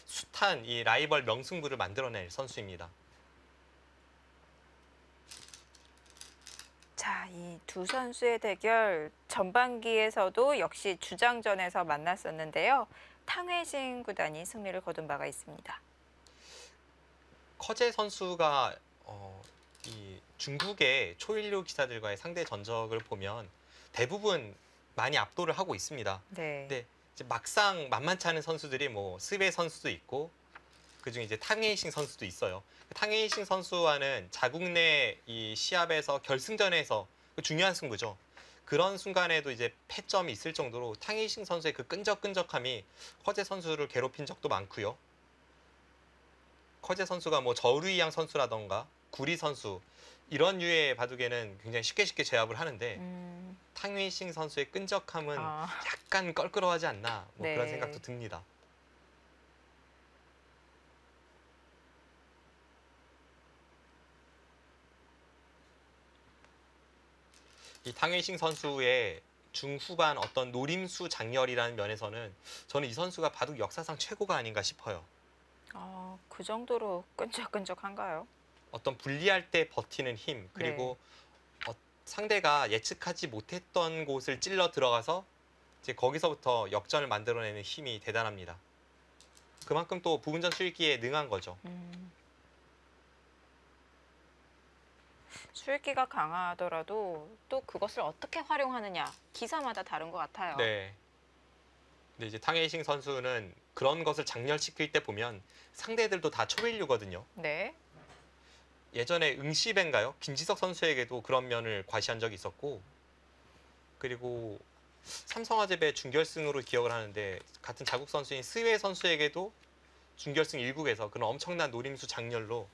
숱한 이 라이벌 명승부를 만들어낼 선수입니다. 자, 이 두 선수의 대결 전반기에서도 역시 주장전에서 만났었는데요. 탕웨이신 구단이 승리를 거둔 바가 있습니다. 커제 선수가 이 중국의 초일류 기사들과의 상대 전적을 보면 대부분 많이 압도를 하고 있습니다. 네, 근데 이제 막상 만만치 않은 선수들이 뭐 스베 선수도 있고 그중에 이제 탕웨이싱 선수도 있어요. 탕웨이싱 선수와는 자국 내 이 시합에서 결승전에서 중요한 승부죠. 그런 순간에도 이제 패점이 있을 정도로 탕웨이싱 선수의 그 끈적끈적함이 커제 선수를 괴롭힌 적도 많고요. 커제 선수가 뭐 저우루이양 선수라던가 구리 선수 이런 류의 바둑에는 굉장히 쉽게 제압을 하는데 탕웨이싱 선수의 끈적함은 약간 껄끄러워하지 않나 뭐 네. 그런 생각도 듭니다. 이 탕웨이싱 선수의 중후반 어떤 노림수 장렬이라는 면에서는 저는 이 선수가 바둑 역사상 최고가 아닌가 싶어요. 그 정도로 끈적끈적한가요? 어떤 분리할 때 버티는 힘, 그리고 상대가 예측하지 못했던 곳을 찔러 들어가서 이제 거기서부터 역전을 만들어내는 힘이 대단합니다. 그만큼 또 부분전 수익기에 능한 거죠. 수익기가 강하더라도 또 그것을 어떻게 활용하느냐 기사마다 다른 것 같아요. 네. 근데 이제 탕웨이싱 선수는 그런 것을 장렬시킬 때 보면 상대들도 다 초일류거든요. 네. 예전에 응시벤가요? 김지석 선수에게도 그런 면을 과시한 적이 있었고, 그리고 삼성화재배 준결승으로 기억을 하는데 같은 자국 선수인 스웨 선수에게도 준결승 1국에서 그런 엄청난 노림수 장렬로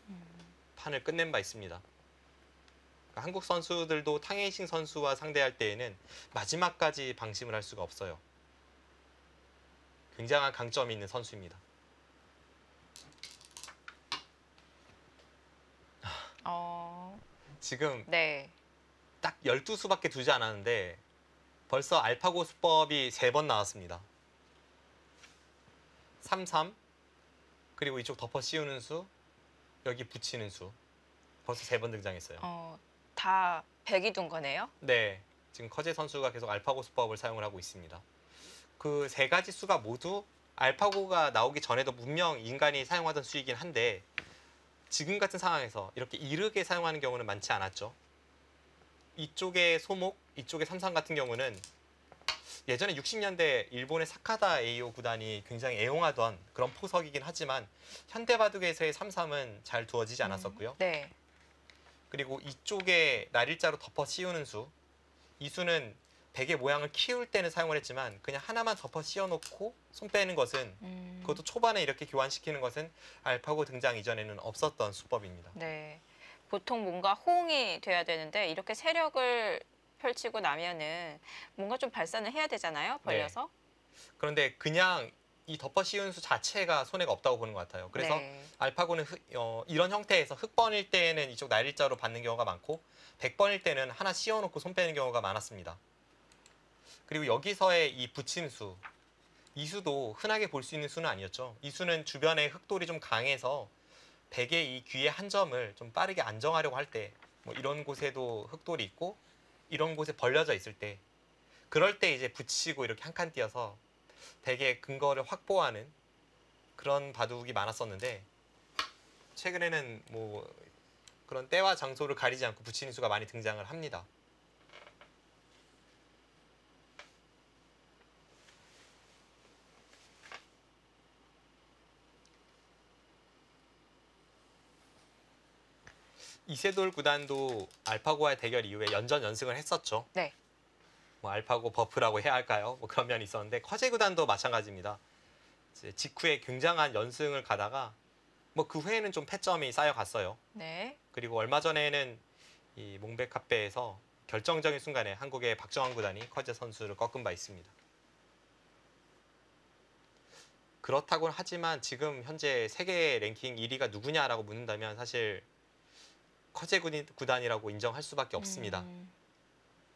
판을 끝낸 바 있습니다. 그러니까 한국 선수들도 탕웨이싱 선수와 상대할 때에는 마지막까지 방심을 할 수가 없어요. 굉장한 강점이 있는 선수입니다. 지금 네. 딱 12수밖에 두지 않았는데 벌써 알파고 수법이 3번 나왔습니다. 33, 그리고 이쪽 덮어 씌우는 수, 여기 붙이는 수. 벌써 3번 등장했어요. 다 100이 둔 거네요? 네, 지금 커제 선수가 계속 알파고 수법을 사용을 하고 있습니다. 그 3가지 수가 모두 알파고가 나오기 전에도 분명 인간이 사용하던 수이긴 한데 지금 같은 상황에서 이렇게 이르게 사용하는 경우는 많지 않았죠. 이쪽의 소목, 이쪽의 삼삼 같은 경우는 예전에 60년대 일본의 사카다 에이오 구단이 굉장히 애용하던 그런 포석이긴 하지만 현대바둑에서의 삼삼은 잘 두어지지 않았었고요. 네. 그리고 이쪽에 날일자로 덮어 씌우는 수, 이 수는 베개 모양을 키울 때는 사용을 했지만 그냥 하나만 덮어 씌워놓고 손 빼는 것은 그것도 초반에 이렇게 교환시키는 것은 알파고 등장 이전에는 없었던 수법입니다. 네. 보통 뭔가 호응이 돼야 되는데 이렇게 세력을 펼치고 나면은 뭔가 좀 발산을 해야 되잖아요. 벌려서. 그런데 그냥 이 덮어 씌운 수 자체가 손해가 없다고 보는 것 같아요. 그래서 네. 알파고는 이런 형태에서 흑번일 때는 이쪽 날일자로 받는 경우가 많고 100번일 때는 하나 씌워놓고 손 빼는 경우가 많았습니다. 그리고 여기서의 이 붙임수, 이 수도 흔하게 볼 수 있는 수는 아니었죠. 이 수는 주변에 흑돌이 좀 강해서 백의 이 귀의 한 점을 좀 빠르게 안정하려고 할 때 뭐 이런 곳에도 흑돌이 있고 이런 곳에 벌려져 있을 때 그럴 때 이제 붙이고 이렇게 한 칸 띄어서 백의 근거를 확보하는 그런 바둑이 많았었는데 최근에는 뭐 그런 때와 장소를 가리지 않고 붙이는 수가 많이 등장을 합니다. 이세돌 구단도 알파고와의 대결 이후에 연전 연승을 했었죠. 네. 뭐 알파고 버프라고 해야 할까요? 뭐 그런 면이 있었는데 커제 구단도 마찬가지입니다. 이제 직후에 굉장한 연승을 가다가 뭐 그 후에는 좀 패점이 쌓여갔어요. 네. 그리고 얼마 전에는 이 몽백카페에서 결정적인 순간에 한국의 박정환 구단이 커제 선수를 꺾은 바 있습니다. 그렇다고는 하지만 지금 현재 세계 랭킹 1위가 누구냐라고 묻는다면 사실 커제 구단이라고 인정할 수밖에 없습니다.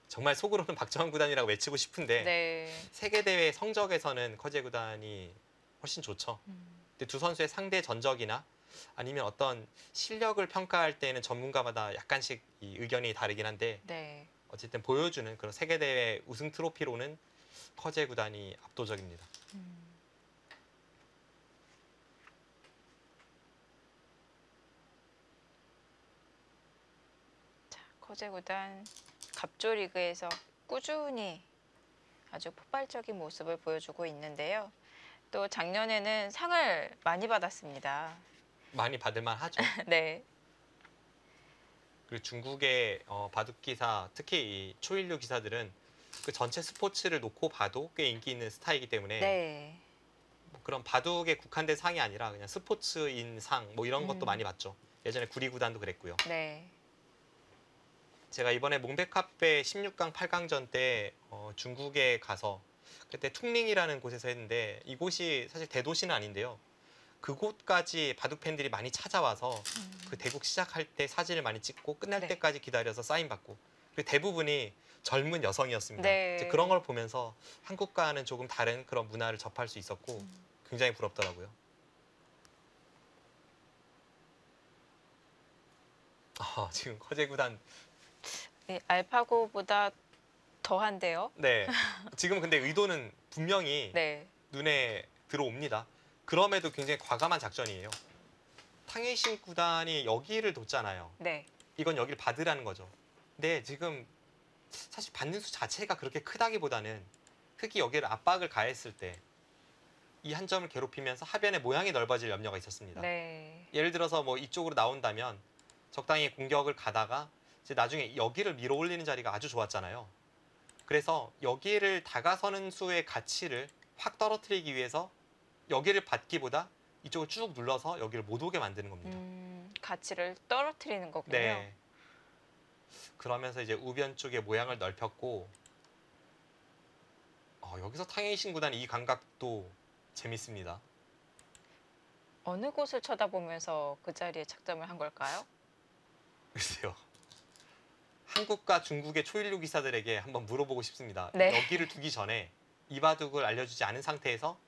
정말 속으로는 박정환 구단이라고 외치고 싶은데 네. 세계 대회 성적에서는 커제 구단이 훨씬 좋죠. 근데 두 선수의 상대 전적이나 아니면 어떤 실력을 평가할 때는 전문가마다 약간씩 이 의견이 다르긴 한데 네. 어쨌든 보여주는 그런 세계 대회 우승 트로피로는 커제 구단이 압도적입니다. 커제 구단 갑조 리그에서 꾸준히 아주 폭발적인 모습을 보여주고 있는데요. 또 작년에는 상을 많이 받았습니다. 많이 받을만 하죠. 네. 그리고 중국의 바둑 기사, 특히 이 초일류 기사들은 그 전체 스포츠를 놓고 봐도 꽤 인기 있는 스타이기 때문에 네. 뭐 그런 바둑에 국한된 상이 아니라 그냥 스포츠인 상 뭐 이런 것도 많이 받죠. 예전에 구리구단도 그랬고요. 네. 제가 이번에 몽백카페 16강 8강전 때 중국에 가서 그때 퉁링이라는 곳에서 했는데 이곳이 사실 대도시는 아닌데요. 그곳까지 바둑 팬들이 많이 찾아와서 그 대국 시작할 때 사진을 많이 찍고 끝날 네. 때까지 기다려서 사인 받고 그리고 대부분이 젊은 여성이었습니다. 네. 이제 그런 걸 보면서 한국과는 조금 다른 그런 문화를 접할 수 있었고 굉장히 부럽더라고요. 지금 커제 구단 네, 알파고보다 더한데요. 네. 지금 근데 의도는 분명히 네. 눈에 들어옵니다. 그럼에도 굉장히 과감한 작전이에요. 탕웨이싱 구단이 여기를 뒀잖아요. 네. 이건 여기를 받으라는 거죠. 근데 지금 사실 받는 수 자체가 그렇게 크다기보다는 흑이 여기를 압박을 가했을 때 이 한 점을 괴롭히면서 하변의 모양이 넓어질 염려가 있었습니다. 네. 예를 들어서 뭐 이쪽으로 나온다면 적당히 공격을 가다가 이제 나중에 여기를 밀어 올리는 자리가 아주 좋았잖아요. 그래서 여기를 다가서는 수의 가치를 확 떨어뜨리기 위해서 여기를 받기보다 이쪽을 쭉 눌러서 여기를 못 오게 만드는 겁니다. 가치를 떨어뜨리는 거군요. 네. 그러면서 이제 우변 쪽의 모양을 넓혔고 여기서 탕웨이싱 구단이 이 감각도 재밌습니다. 어느 곳을 쳐다보면서 그 자리에 착점을 한 걸까요? 글쎄요. 한국과 중국의 초일류 기사들에게 한번 물어보고 싶습니다. 네. 여기를 두기 전에 이 바둑을 알려주지 않은 상태에서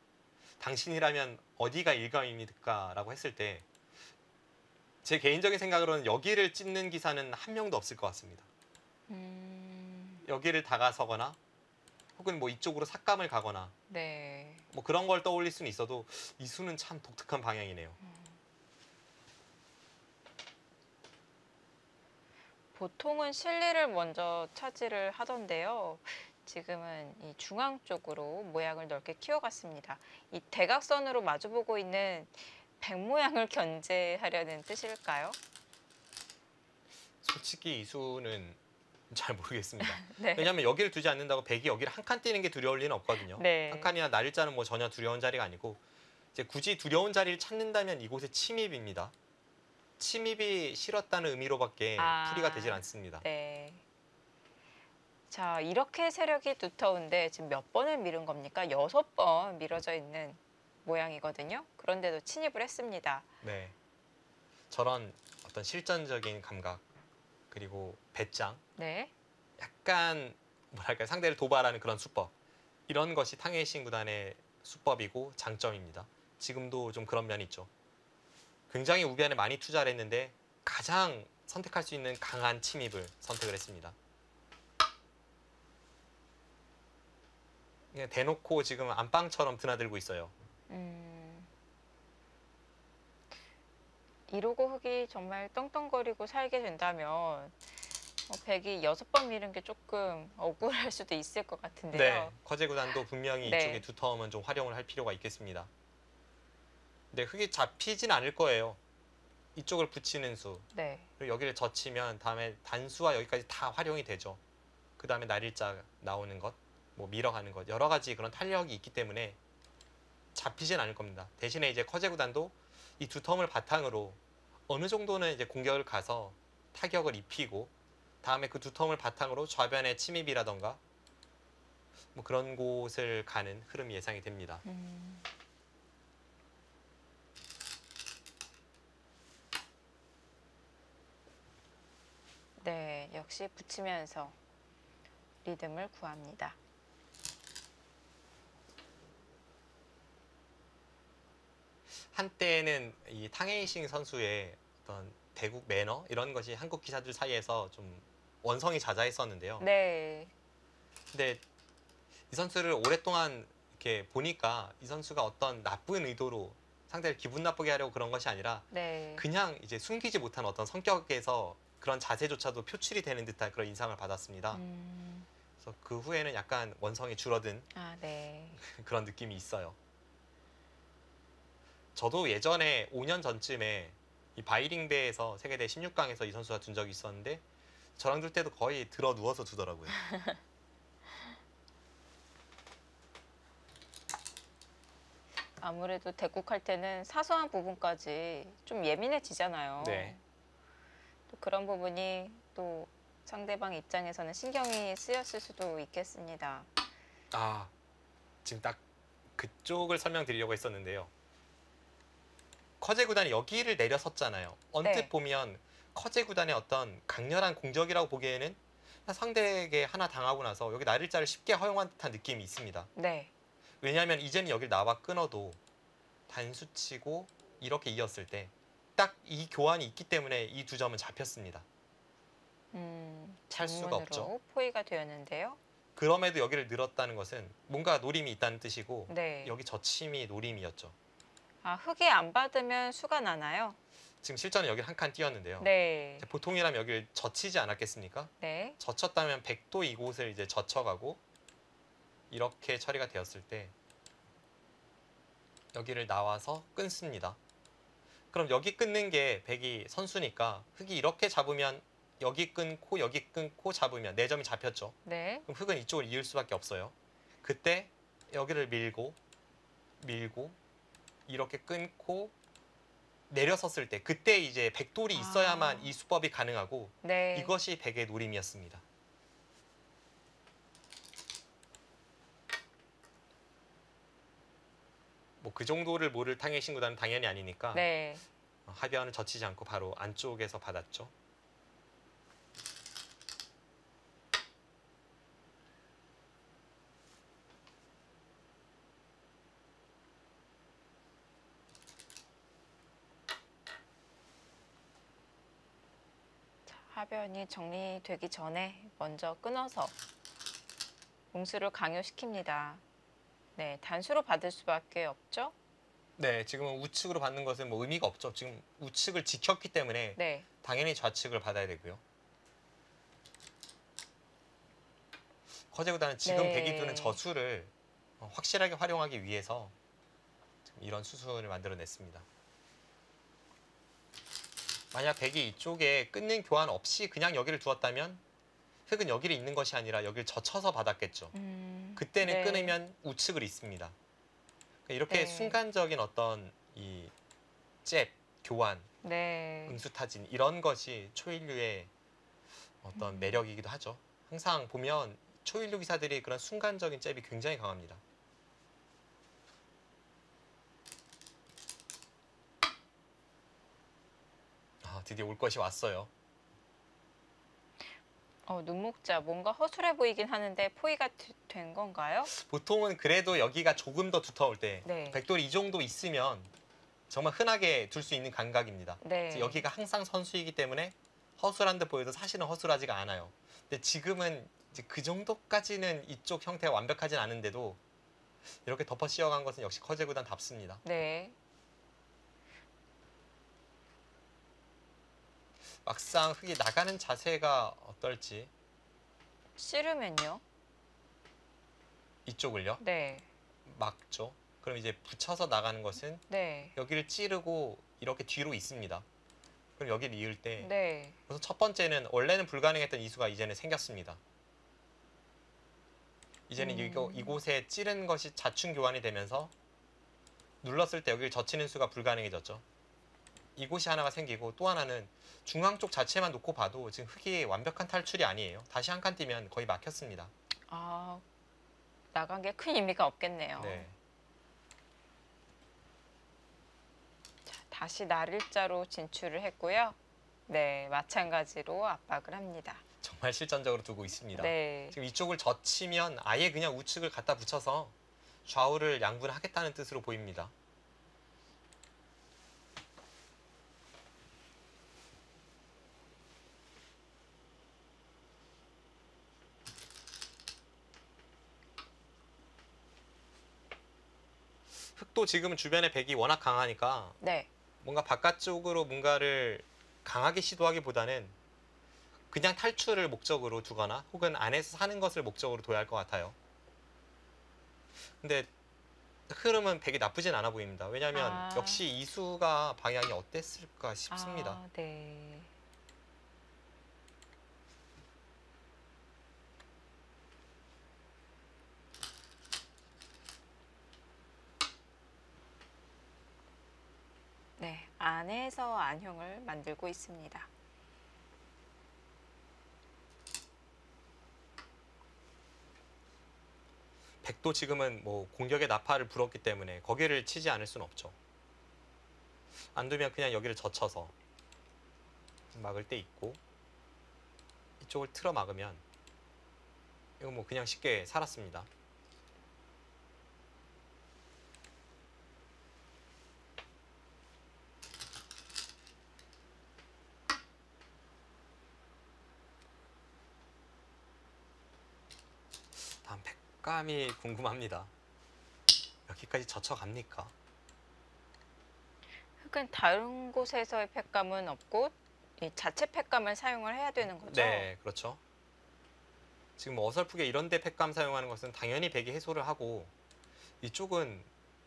당신이라면 어디가 일감입니까? 라고 했을 때 제 개인적인 생각으로는 여기를 찝는 기사는 한 명도 없을 것 같습니다. 여기를 다가서거나 혹은 뭐 이쪽으로 삭감을 가거나 네. 뭐 그런 걸 떠올릴 수는 있어도 이 수는 참 독특한 방향이네요. 보통은 실리를 먼저 차지를 하던데요. 지금은 이 중앙 쪽으로 모양을 넓게 키워갔습니다. 이 대각선으로 마주보고 있는 백 모양을 견제하려는 뜻일까요? 솔직히 이 수는 잘 모르겠습니다. 네. 왜냐하면 여기를 두지 않는다고 백이 여기를 한 칸 띄는 게 두려울 리는 없거든요. 네. 한 칸이나 날일자는 뭐 전혀 두려운 자리가 아니고 이제 굳이 두려운 자리를 찾는다면 이곳의 침입입니다. 침입이 싫었다는 의미로밖에 풀이가 되질 않습니다. 네. 자, 이렇게 세력이 두터운데 지금 몇 번을 밀은 겁니까? 6번 밀어져 있는 모양이거든요. 그런데도 침입을 했습니다. 네. 저런 어떤 실전적인 감각 그리고 배짱, 네. 약간 뭐랄까요, 상대를 도발하는 그런 수법, 이런 것이 탕웨이싱 구단의 수법이고 장점입니다. 지금도 좀 그런 면이 있죠. 굉장히 우변에 많이 투자를 했는데 가장 선택할 수 있는 강한 침입을 선택을 했습니다. 그냥 대놓고 지금 안방처럼 드나들고 있어요. 이러고 흑이 정말 떵떵거리고 살게 된다면 백이 6번 미는 게 조금 억울할 수도 있을 것 같은데요. 네, 커제 구단도 분명히 네. 이쪽에 두터우면 좀 활용을 할 필요가 있겠습니다. 근데 흑이 잡히진 않을 거예요. 이쪽을 붙이는 수, 네. 그리고 여기를 젖히면 다음에 단수와 여기까지 다 활용이 되죠. 그 다음에 날일자 나오는 것, 뭐 밀어가는 것, 여러 가지 그런 탄력이 있기 때문에 잡히진 않을 겁니다. 대신에 이제 커제 구단도 이 두텀을 바탕으로 어느 정도는 이제 공격을 가서 타격을 입히고 다음에 그 두텀을 바탕으로 좌변의 침입이라던가 뭐 그런 곳을 가는 흐름이 예상이 됩니다. 네, 역시 붙이면서 리듬을 구합니다. 한때는 이 탕웨이싱 선수의 어떤 대국 매너 이런 것이 한국 기사들 사이에서 좀 원성이 자자했었는데요. 네. 근데 이 선수를 오랫동안 이렇게 보니까 이 선수가 어떤 나쁜 의도로 상대를 기분 나쁘게 하려고 그런 것이 아니라 네. 그냥 이제 숨기지 못한 어떤 성격에서 그런 자세조차도 표출이 되는 듯한 그런 인상을 받았습니다. 그래서 그 후에는 약간 원성이 줄어든 네. 그런 느낌이 있어요. 저도 예전에 5년 전쯤에 이 바이링배에서 세계대 16강에서 이 선수가 둔 적이 있었는데 저랑 둘 때도 거의 들어 누워서 두더라고요. 아무래도 대국할 때는 사소한 부분까지 좀 예민해지잖아요. 네. 또 그런 부분이 또 상대방 입장에서는 신경이 쓰였을 수도 있겠습니다. 지금 딱 그쪽을 설명드리려고 했었는데요. 커제 구단이 여기를 내려섰잖아요. 언뜻 네. 보면 커제 구단의 어떤 강렬한 공격이라고 보기에는 상대에게 하나 당하고 나서 여기 날일자를 쉽게 허용한 듯한 느낌이 있습니다. 네. 왜냐하면 이제는 여기를 나와 끊어도 단수치고 이렇게 이었을 때 딱 이 교환이 있기 때문에 이 두 점은 잡혔습니다. 찰 수가 장문으로 없죠. 포위가 되었는데요. 그럼에도 여기를 늘었다는 것은 뭔가 노림이 있다는 뜻이고 네. 여기 젖힘이 노림이었죠. 아, 흙에 안 받으면 수가 나나요? 지금 실전은 여기를 한 칸 띄었는데요. 네. 보통이라면 여기를 젖히지 않았겠습니까? 네. 젖혔다면 100도 이곳을 이제 젖혀가고 이렇게 처리가 되었을 때 여기를 나와서 끊습니다. 그럼 여기 끊는 게 백이 선수니까 흙이 이렇게 잡으면 여기 끊고 잡으면 4점이 잡혔죠. 네. 그럼 흙은 이쪽을 이을 수밖에 없어요. 그때 여기를 밀고 이렇게 끊고 내려섰을 때 그때 이제 백돌이 있어야만 이 수법이 가능하고 네. 이것이 백의 노림이었습니다. 뭐 그 정도를 모를 탕의 신구단은 당연히 아니니까 네. 하변을 젖히지 않고 바로 안쪽에서 받았죠. 하변이 정리되기 전에 먼저 끊어서 옹수를 강요시킵니다. 네, 단수로 받을 수밖에 없죠. 네, 지금은 우측으로 받는 것은 뭐 의미가 없죠. 지금 우측을 지켰기 때문에 네. 당연히 좌측을 받아야 되고요. 커제구단은 지금 네. 백이 두는 저수를 확실하게 활용하기 위해서 지금 이런 수순을 만들어냈습니다. 만약 백이 이쪽에 끊는 교환 없이 그냥 여기를 두었다면 흙은 여기를 있는 것이 아니라 여기를 젖혀서 받았겠죠. 그때는 네. 끊으면 우측을 있습니다. 이렇게 네. 순간적인 어떤 이 잽, 교환, 네. 응수타진 이런 것이 초일류의 어떤 매력이기도 하죠. 항상 보면 초일류 기사들이 그런 순간적인 잽이 굉장히 강합니다. 드디어 올 것이 왔어요. 눈목자 뭔가 허술해 보이긴 하는데 포위가 된 건가요? 보통은 그래도 여기가 조금 더 두터울 때 네. 백돌이 이 정도 있으면 정말 흔하게 둘 수 있는 감각입니다. 네. 여기가 항상 선수이기 때문에 허술한 듯 보여도 사실은 허술하지가 않아요. 근데 지금은 이제 그 정도까지는 이쪽 형태가 완벽하진 않은데도 이렇게 덮어 씌워간 것은 역시 커제구단답습니다. 네. 막상 흙이 나가는 자세가 어떨지. 씨르면요? 이쪽을요? 네. 막죠. 그럼 이제 붙여서 나가는 것은 네. 여기를 찌르고 이렇게 뒤로 있습니다. 그럼 여기를 이을 때 네. 그래서 첫 번째는 원래는 불가능했던 이수가 이제는 생겼습니다. 이제는 이곳에 찌른 것이 자충 교환이 되면서 눌렀을 때 여기를 젖히는 수가 불가능해졌죠. 이곳이 하나가 생기고 또 하나는 중앙 쪽 자체만 놓고 봐도 지금 흙이 완벽한 탈출이 아니에요. 다시 한 칸 뛰면 거의 막혔습니다. 나간 게 큰 의미가 없겠네요. 네. 자, 다시 날일자로 진출을 했고요. 네, 마찬가지로 압박을 합니다. 정말 실전적으로 두고 있습니다. 네. 지금 이쪽을 젖히면 아예 그냥 우측을 갖다 붙여서 좌우를 양분하겠다는 뜻으로 보입니다. 흙도 지금 주변에 백이 워낙 강하니까 네. 뭔가 바깥쪽으로 뭔가를 강하게 시도하기보다는 그냥 탈출을 목적으로 두거나 혹은 안에서 사는 것을 목적으로 둬야 할 것 같아요. 근데 흐름은 백이 나쁘진 않아 보입니다. 왜냐하면 역시 이수가 방향이 어땠을까 싶습니다. 네. 네, 안에서 안형을 만들고 있습니다. 백도 지금은 뭐 공격의 나팔을 불었기 때문에 거기를 치지 않을 수는 없죠. 안 두면 그냥 여기를 젖혀서 막을 때 있고 이쪽을 틀어 막으면 이거 뭐 그냥 쉽게 살았습니다. 팩감이 궁금합니다. 여기까지 젖혀갑니까? 흙은 다른 곳에서의 팩감은 없고 이 자체 팩감을 사용을 해야 되는 거죠? 네, 그렇죠. 지금 뭐 어설프게 이런 데 팩감 사용하는 것은 당연히 백이 해소를 하고 이쪽은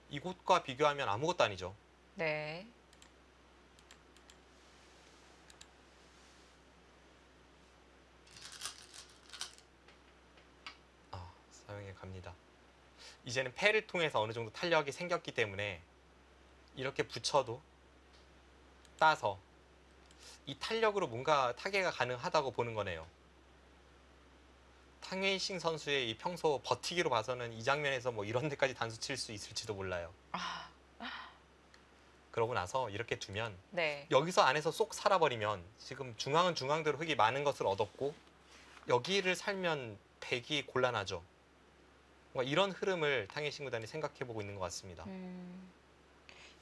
이곳과 비교하면 아무것도 아니죠. 네. 사용해 갑니다. 이제는 패를 통해서 어느 정도 탄력이 생겼기 때문에 이렇게 붙여도 따서 이 탄력으로 뭔가 타개가 가능하다고 보는 거네요. 탕웨이싱 선수의 이 평소 버티기로 봐서는 이 장면에서 뭐 이런 데까지 단수 칠 수 있을지도 몰라요. 아, 그러고 나서 이렇게 두면 네. 여기서 안에서 쏙 살아버리면 지금 중앙은 중앙대로 흙이 많은 것을 얻었고 여기를 살면 백이 곤란하죠. 뭔가 이런 흐름을 탕웨이싱 구단이 생각해보고 있는 것 같습니다.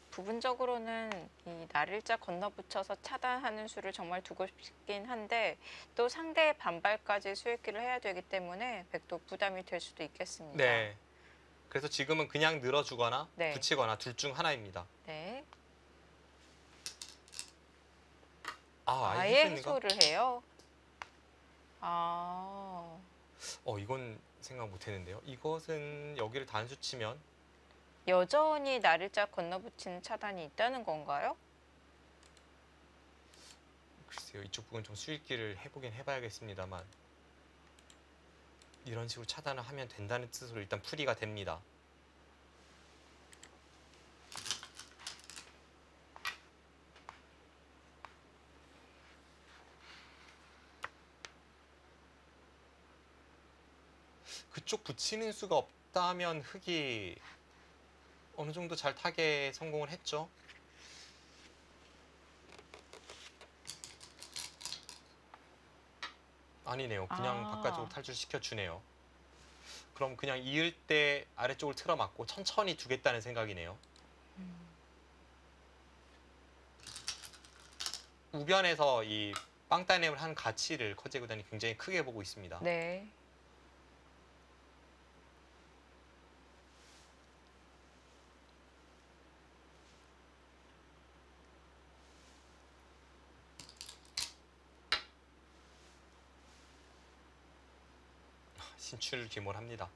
부분적으로는 이 날일자 건너붙여서 차단하는 수를 정말 두고 싶긴 한데 또 상대의 반발까지 수익기를 해야 되기 때문에 백도 부담이 될 수도 있겠습니다. 네. 그래서 지금은 그냥 늘어주거나 네. 붙이거나 둘 중 하나입니다. 네. 아예 아예 해소인가? 해소를 해요. 아, 이건 생각 못했는데요. 이것은 여기를 단수 치면 여전히 날일자 건너붙이는 차단이 있다는 건가요? 글쎄요. 이쪽 부분 좀 수익기를 해보긴 해봐야겠습니다만 이런 식으로 차단을 하면 된다는 뜻으로 일단 풀이가 됩니다. 그쪽 붙이는 수가 없다면 흙이 어느 정도 잘 타게 성공을 했죠. 아니네요. 그냥 바깥쪽으로 탈출시켜 주네요. 그럼 그냥 이을 때 아래쪽을 틀어 막고 천천히 두겠다는 생각이네요. 우변에서 이 빵따냄을 한 가치를 커제 구단이 굉장히 크게 보고 있습니다. 네. 신출을 기몰합니다.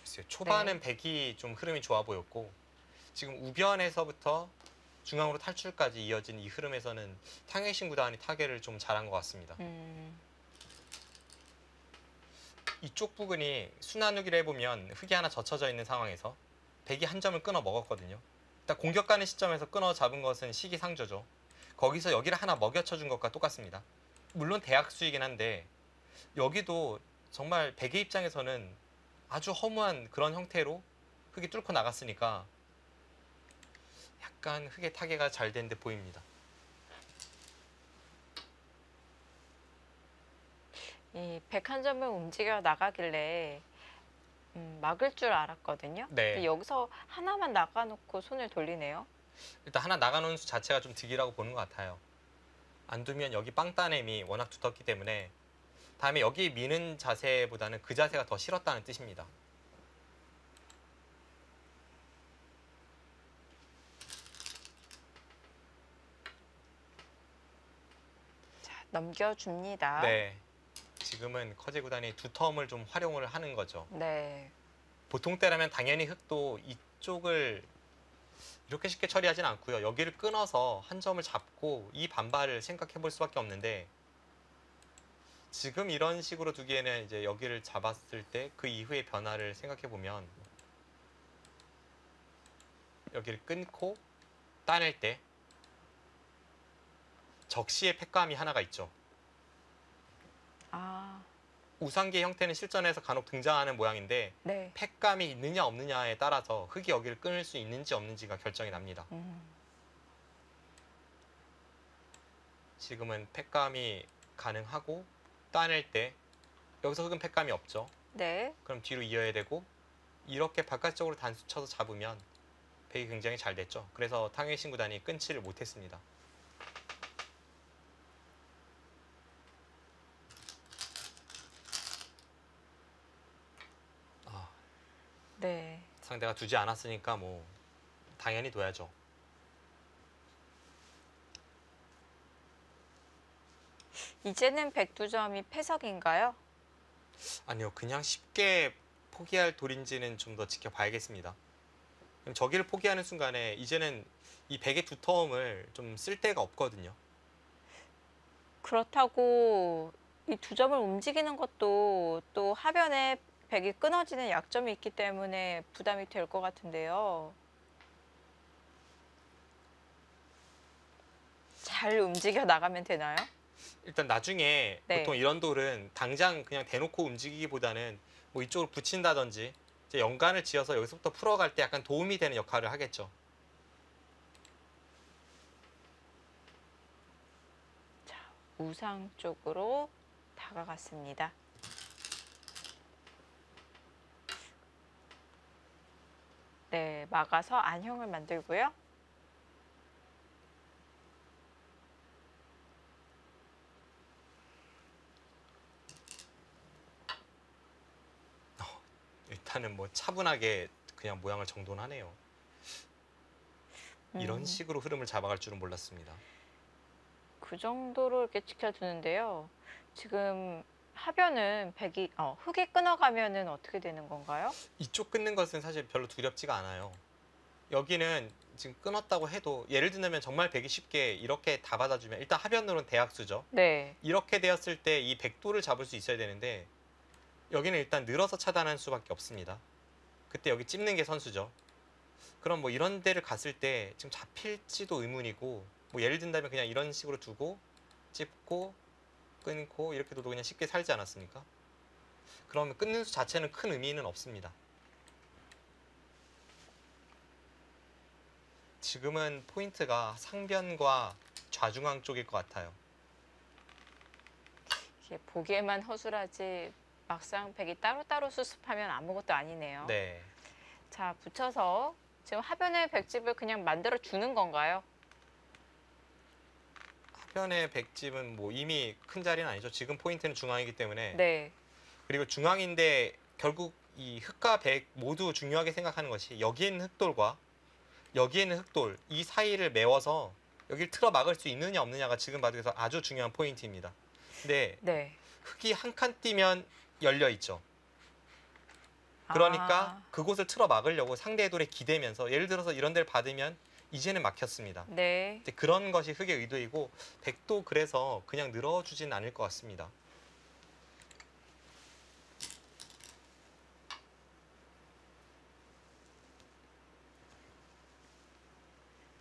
글쎄요, 초반은 백이 좀 흐름이 좋아 보였고 지금 우변에서부터 중앙으로 탈출까지 이어진 이 흐름에서는 탕웨이싱 구단이 타겟을 좀 잘한 것 같습니다. 이쪽 부분이 순환후기를 해보면 흙이 하나 젖혀져 있는 상황에서 백이 한 점을 끊어 먹었거든요. 일단 공격 가는 시점에서 끊어 잡은 것은 시기상조죠. 거기서 여기를 하나 먹여쳐 준 것과 똑같습니다. 물론 대학수이긴 한데 여기도 정말 백의 입장에서는 아주 허무한 그런 형태로 흙이 뚫고 나갔으니까 약간 흙의 타개가 잘 된 듯 보입니다. 이 101점을 움직여 나가길래 막을 줄 알았거든요. 네. 근데 여기서 하나만 나가놓고 손을 돌리네요. 일단 하나 나가놓은 수 자체가 좀 득이라고 보는 것 같아요. 안 두면 여기 빵따냄이 워낙 두텁기 때문에 다음에 여기 미는 자세보다는 그 자세가 더 싫었다는 뜻입니다. 자, 넘겨줍니다. 네. 지금은 커제 구단이 두 텀을 좀 활용을 하는 거죠. 네. 보통 때라면 당연히 흙도 이쪽을 이렇게 쉽게 처리하진 않고요. 여기를 끊어서 한 점을 잡고 이 반발을 생각해 볼 수밖에 없는데 지금 이런 식으로 두기에는 이제 여기를 잡았을 때 그 이후의 변화를 생각해 보면 여기를 끊고 따낼 때 적시의 팩감이 하나가 있죠. 아, 우상기의 형태는 실전에서 간혹 등장하는 모양인데 네. 팩감이 있느냐 없느냐에 따라서 흙이 여기를 끊을 수 있는지 없는지가 결정이 납니다. 지금은 팩감이 가능하고 따낼 때 여기서 흙은 팩감이 없죠. 네. 그럼 뒤로 이어야 되고 이렇게 바깥쪽으로 단수 쳐서 잡으면 백이 굉장히 잘 됐죠. 그래서 탕웨이신 구단이 끊지를 못했습니다. 아, 네. 상대가 두지 않았으니까 뭐 당연히 둬야죠. 이제는 백두점이 패석인가요? 아니요, 그냥 쉽게 포기할 돌인지는 좀 더 지켜봐야겠습니다. 그럼 저기를 포기하는 순간에 이제는 이 백의 두터움을 좀 쓸 데가 없거든요. 그렇다고 이 두 점을 움직이는 것도 또 하변에 백이 끊어지는 약점이 있기 때문에 부담이 될 것 같은데요. 잘 움직여 나가면 되나요? 일단 나중에 네. 보통 이런 돌은 당장 그냥 대놓고 움직이기보다는 뭐 이쪽으로 붙인다든지 이제 연관을 지어서 여기서부터 풀어갈 때 약간 도움이 되는 역할을 하겠죠. 자, 우상 쪽으로 다가갔습니다. 네, 막아서 안형을 만들고요. 일단은 뭐 차분하게 그냥 모양을 정돈하네요. 이런 식으로 흐름을 잡아갈 줄은 몰랐습니다. 그 정도로 이렇게 지켜두는데요. 지금 하변은 백이 흙이 끊어가면은 어떻게 되는 건가요? 이쪽 끊는 것은 사실 별로 두렵지가 않아요. 여기는 지금 끊었다고 해도 예를 들면 정말 백이 쉽게 이렇게 다 받아주면 일단 하변으로는 대학수죠. 네. 이렇게 되었을 때 이 백도를 잡을 수 있어야 되는데 여기는 일단 늘어서 차단할 수밖에 없습니다. 그때 여기 찝는 게 선수죠. 그럼 뭐 이런 데를 갔을 때 지금 잡힐지도 의문이고 뭐 예를 든다면 그냥 이런 식으로 두고 찝고 끊고 이렇게 둬도 그냥 쉽게 살지 않았습니까? 그러면 끊는 수 자체는 큰 의미는 없습니다. 지금은 포인트가 상변과 좌중앙 쪽일 것 같아요. 이게 보기에만 허술하지 막상 백이 따로따로 수습하면 아무것도 아니네요. 네. 자, 붙여서 지금 하변의 백집을 그냥 만들어 주는 건가요? 하변의 백집은 뭐 이미 큰 자리는 아니죠. 지금 포인트는 중앙이기 때문에. 네. 그리고 중앙인데 결국 이 흑과 백 모두 중요하게 생각하는 것이 여기에 있는 흑돌과 여기에 있는 흑돌 이 사이를 메워서 여기를 틀어 막을 수 있느냐 없느냐가 지금 봐도 아주 중요한 포인트입니다. 근데 네. 흑이 한 칸 띄면 열려 있죠. 그러니까 그곳을 틀어 막으려고 상대의 돌에 기대면서 예를 들어서 이런 데를 받으면 이제는 막혔습니다. 네. 근데 그런 것이 흑의 의도이고 백도 그래서 그냥 늘어주진 않을 것 같습니다.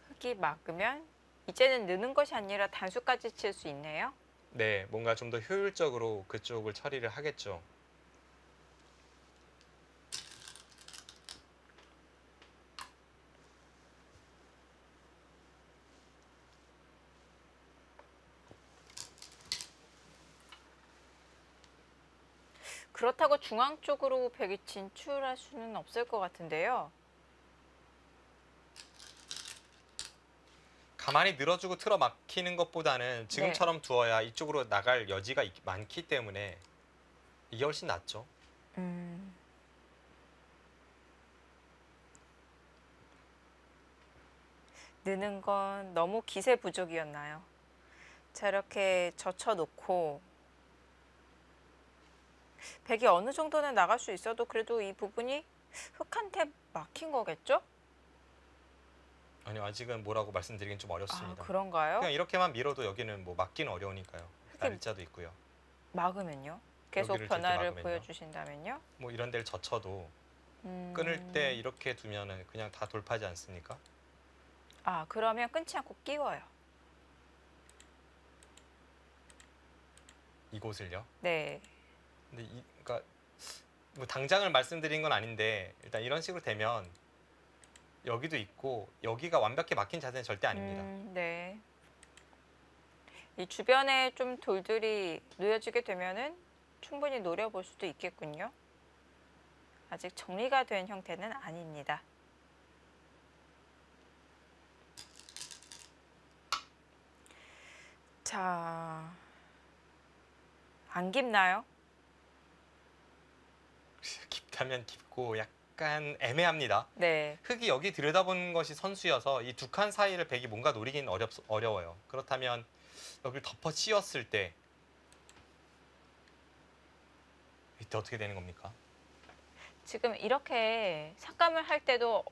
흙이 막으면 이제는 느는 것이 아니라 단수까지 칠 수 있네요. 네, 뭔가 좀 더 효율적으로 그쪽을 처리를 하겠죠. 그렇다고 중앙 쪽으로 백이 진출할 수는 없을 것 같은데요. 가만히 늘어주고 틀어 막히는 것보다는 지금처럼 두어야 이쪽으로 나갈 여지가 많기 때문에 이게 훨씬 낫죠. 느는 건 너무 기세 부족이었나요? 자, 이렇게 젖혀놓고 백이 어느 정도는 나갈 수 있어도 그래도 이 부분이 흙한테 막힌 거겠죠? 아니요, 아직은 뭐라고 말씀드리긴 좀 어렵습니다. 그런가요? 그냥 이렇게만 밀어도 여기는 뭐 막기는 어려우니까요. 날짜도 있고요. 막으면요? 계속 여기를 저렇게 변화를 막으면요? 보여주신다면요? 뭐 이런 데를 젖혀도 끊을 때 이렇게 두면은 그냥 다 돌파하지 않습니까? 그러면 끊지 않고 끼워요. 이곳을요. 네. 근데 그러니까 뭐 당장을 말씀드린 건 아닌데 일단 이런 식으로 되면 여기도 있고 여기가 완벽히 막힌 자세는 절대 아닙니다. 네. 이 주변에 좀 돌들이 놓여지게 되면은 충분히 노려볼 수도 있겠군요. 아직 정리가 된 형태는 아닙니다. 자, 안 깊나요? 깊다면 깊고 약간 애매합니다. 네. 흙이 여기 들여다보는 것이 선수여서 이 두 칸 사이를 백이 뭔가 노리긴 어려워요. 그렇다면 여기를 덮어 씌웠을 때 이때 어떻게 되는 겁니까? 지금 이렇게 삭감을 할 때도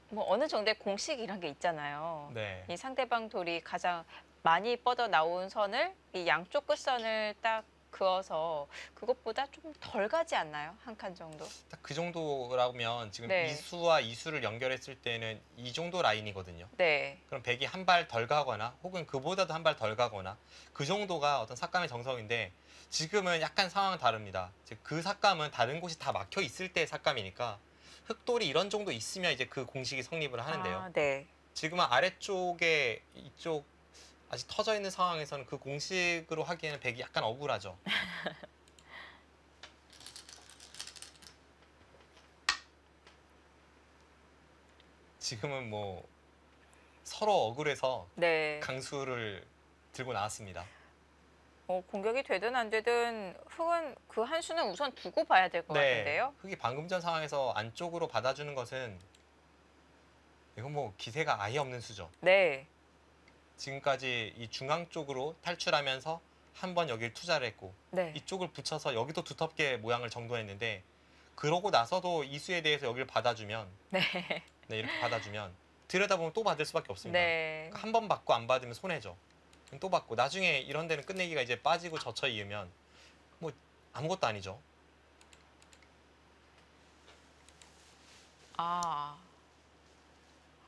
뭐 어느 정도의 공식 이런 게 있잖아요. 네. 이 상대방 돌이 가장 많이 뻗어 나온 선을 이 양쪽 끝선을 딱 그어서 그것보다 좀 덜 가지 않나요? 한 칸 정도? 딱 그 정도라면 지금 네. 이수와 이수를 연결했을 때는 이 정도 라인이거든요. 네. 그럼 백이 한 발 덜 가거나 혹은 그보다도 한 발 덜 가거나 그 정도가 어떤 삭감의 정석인데 지금은 약간 상황은 다릅니다. 즉 그 삭감은 다른 곳이 다 막혀 있을 때의 삭감이니까 흙돌이 이런 정도 있으면 이제 그 공식이 성립을 하는데요. 아, 네. 지금은 아래쪽에 이쪽 아직 터져 있는 상황에서는 그 공식으로 하기에는 백이 약간 억울하죠. 지금은 뭐 서로 억울해서 네. 강수를 들고 나왔습니다. 공격이 되든 안 되든 흙은 그 한 수는 우선 두고 봐야 될 것 같은데요. 흙이 방금 전 상황에서 안쪽으로 받아주는 것은 이건 뭐 기세가 아예 없는 수죠. 네. 지금까지 이 중앙 쪽으로 탈출하면서 한 번 여기를 투자를 했고 네. 이쪽을 붙여서 여기도 두텁게 모양을 정돈했는데 그러고 나서도 이수에 대해서 여기를 받아주면 네. 네, 이렇게 받아주면 들여다보면 또 받을 수밖에 없습니다. 네. 한 번 받고 안 받으면 손해죠. 또 받고 나중에 이런 데는 끝내기가 이제 빠지고 젖혀 이으면 뭐 아무것도 아니죠. 아.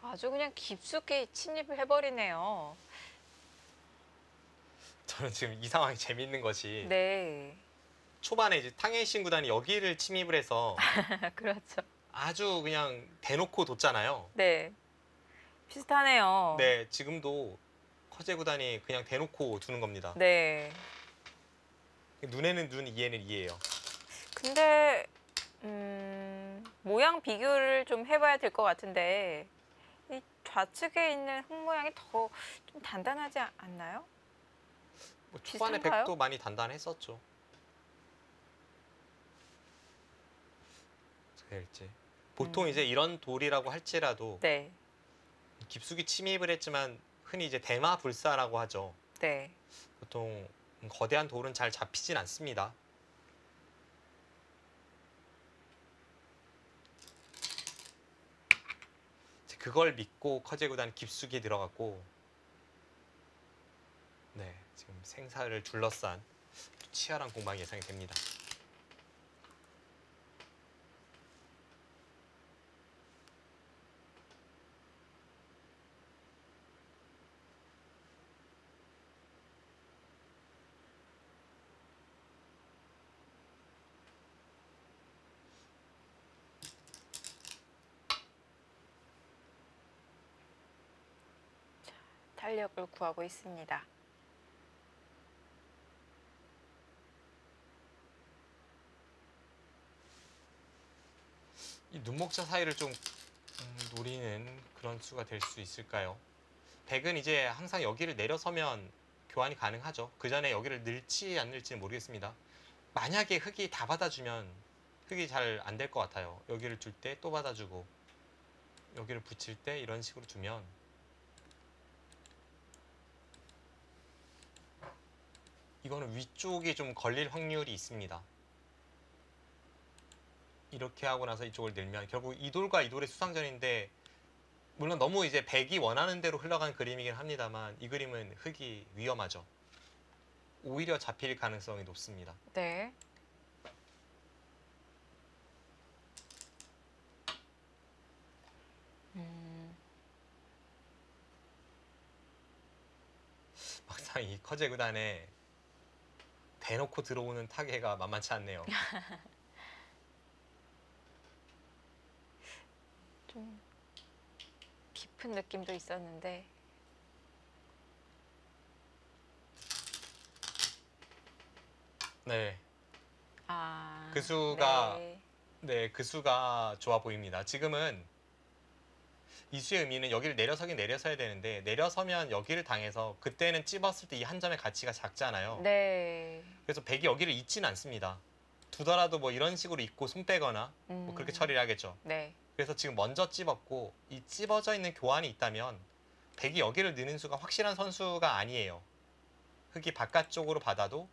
아주 그냥 깊숙이 침입을 해버리네요. 저는 지금 이 상황이 재밌는 것이 네. 초반에 이제 탕웨이신 구단이 여기를 침입을 해서 그렇죠. 아주 그냥 대놓고 뒀잖아요. 네. 비슷하네요. 네, 지금도 커제 구단이 그냥 대놓고 두는 겁니다. 네. 눈에는 눈, 이에는 이예요. 근데 모양 비교를 좀 해봐야 될 것 같은데 이 좌측에 있는 흙 모양이 더 좀 단단하지 않나요? 뭐 초반에 비슷한가요? 백도 많이 단단했었죠. 어떻게 될지. 보통 이제 이런 돌이라고 할지라도 네. 깊숙이 침입을 했지만 흔히 이제 대마 불사라고 하죠. 네. 보통 거대한 돌은 잘 잡히진 않습니다. 그걸 믿고 커제 구단이 깊숙이 들어갔고, 네, 지금 생사를 둘러싼 치열한 공방이 예상이 됩니다. 탄력을 구하고 있습니다. 이 눈목자 사이를 좀 노리는 그런 수가 될 수 있을까요? 백은 이제 항상 여기를 내려서면 교환이 가능하죠. 그 전에 여기를 넣을지 안 넣을지는 모르겠습니다. 만약에 흙이 다 받아주면 흙이 잘 안 될 것 같아요. 여기를 줄 때 또 받아주고 여기를 붙일 때 이런 식으로 주면 이거는 위쪽이 좀 걸릴 확률이 있습니다. 이렇게 하고 나서 이쪽을 늘면 결국 이 돌과 이 돌의 수상전인데 물론 너무 이제 백이 원하는 대로 흘러가는 그림이긴 합니다만 이 그림은 흙이 위험하죠. 오히려 잡힐 가능성이 높습니다. 네. 막상 이 커제 구단에 대놓고 들어오는 타개가 만만치 않네요. 좀 깊은 느낌도 있었는데. 네, 아. 그 수가 네. 네, 그 수가 좋아 보입니다. 지금은 이수의 의미는 여기를 내려서긴 내려서야 되는데 내려서면 여기를 당해서 그때는 찝었을 때 이 한 점의 가치가 작잖아요. 네. 그래서 백이 여기를 잇지는 않습니다. 두더라도 뭐 이런 식으로 잇고 손 빼거나 뭐 그렇게 처리를 하겠죠. 네. 그래서 지금 먼저 찝었고 이 찝어져 있는 교환이 있다면 백이 여기를 넣는 수가 확실한 선수가 아니에요. 흙이 바깥쪽으로 받아도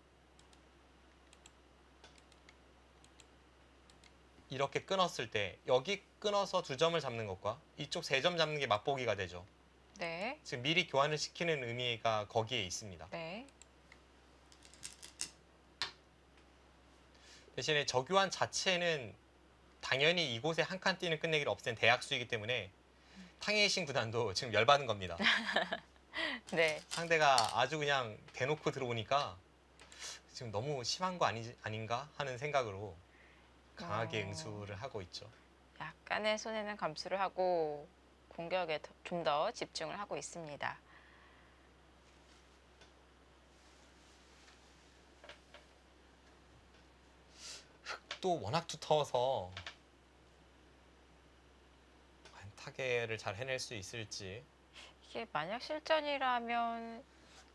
이렇게 끊었을 때 여기 끊어서 2점을 잡는 것과 이쪽 3점 잡는 게 맛보기가 되죠. 네. 지금 미리 교환을 시키는 의미가 거기에 있습니다. 네. 대신에 저교환 자체는 당연히 이곳에 한 칸 띄는 끝내기를 없앤 대학수이기 때문에 탕웨이싱 구단도 지금 열받은 겁니다. 네. 상대가 아주 그냥 대놓고 들어오니까 지금 너무 심한 거 아닌가 하는 생각으로 강하게 응수를 하고 있죠. 약간의 손해는 감수를 하고 공격에 좀 더 집중을 하고 있습니다. 또 워낙 두터워서 과연 타개를 잘 해낼 수 있을지. 이게 만약 실전이라면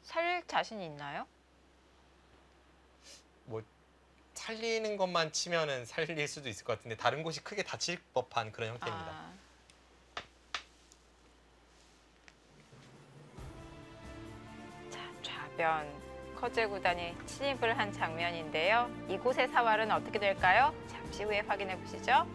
살릴 자신 있나요? 뭐 살리는 것만 치면은 살릴 수도 있을 것 같은데 다른 곳이 크게 다칠 법한 그런 형태입니다. 아. 자, 좌변 커제 구단이 침입을 한 장면인데요. 이곳의 사활은 어떻게 될까요? 잠시 후에 확인해 보시죠.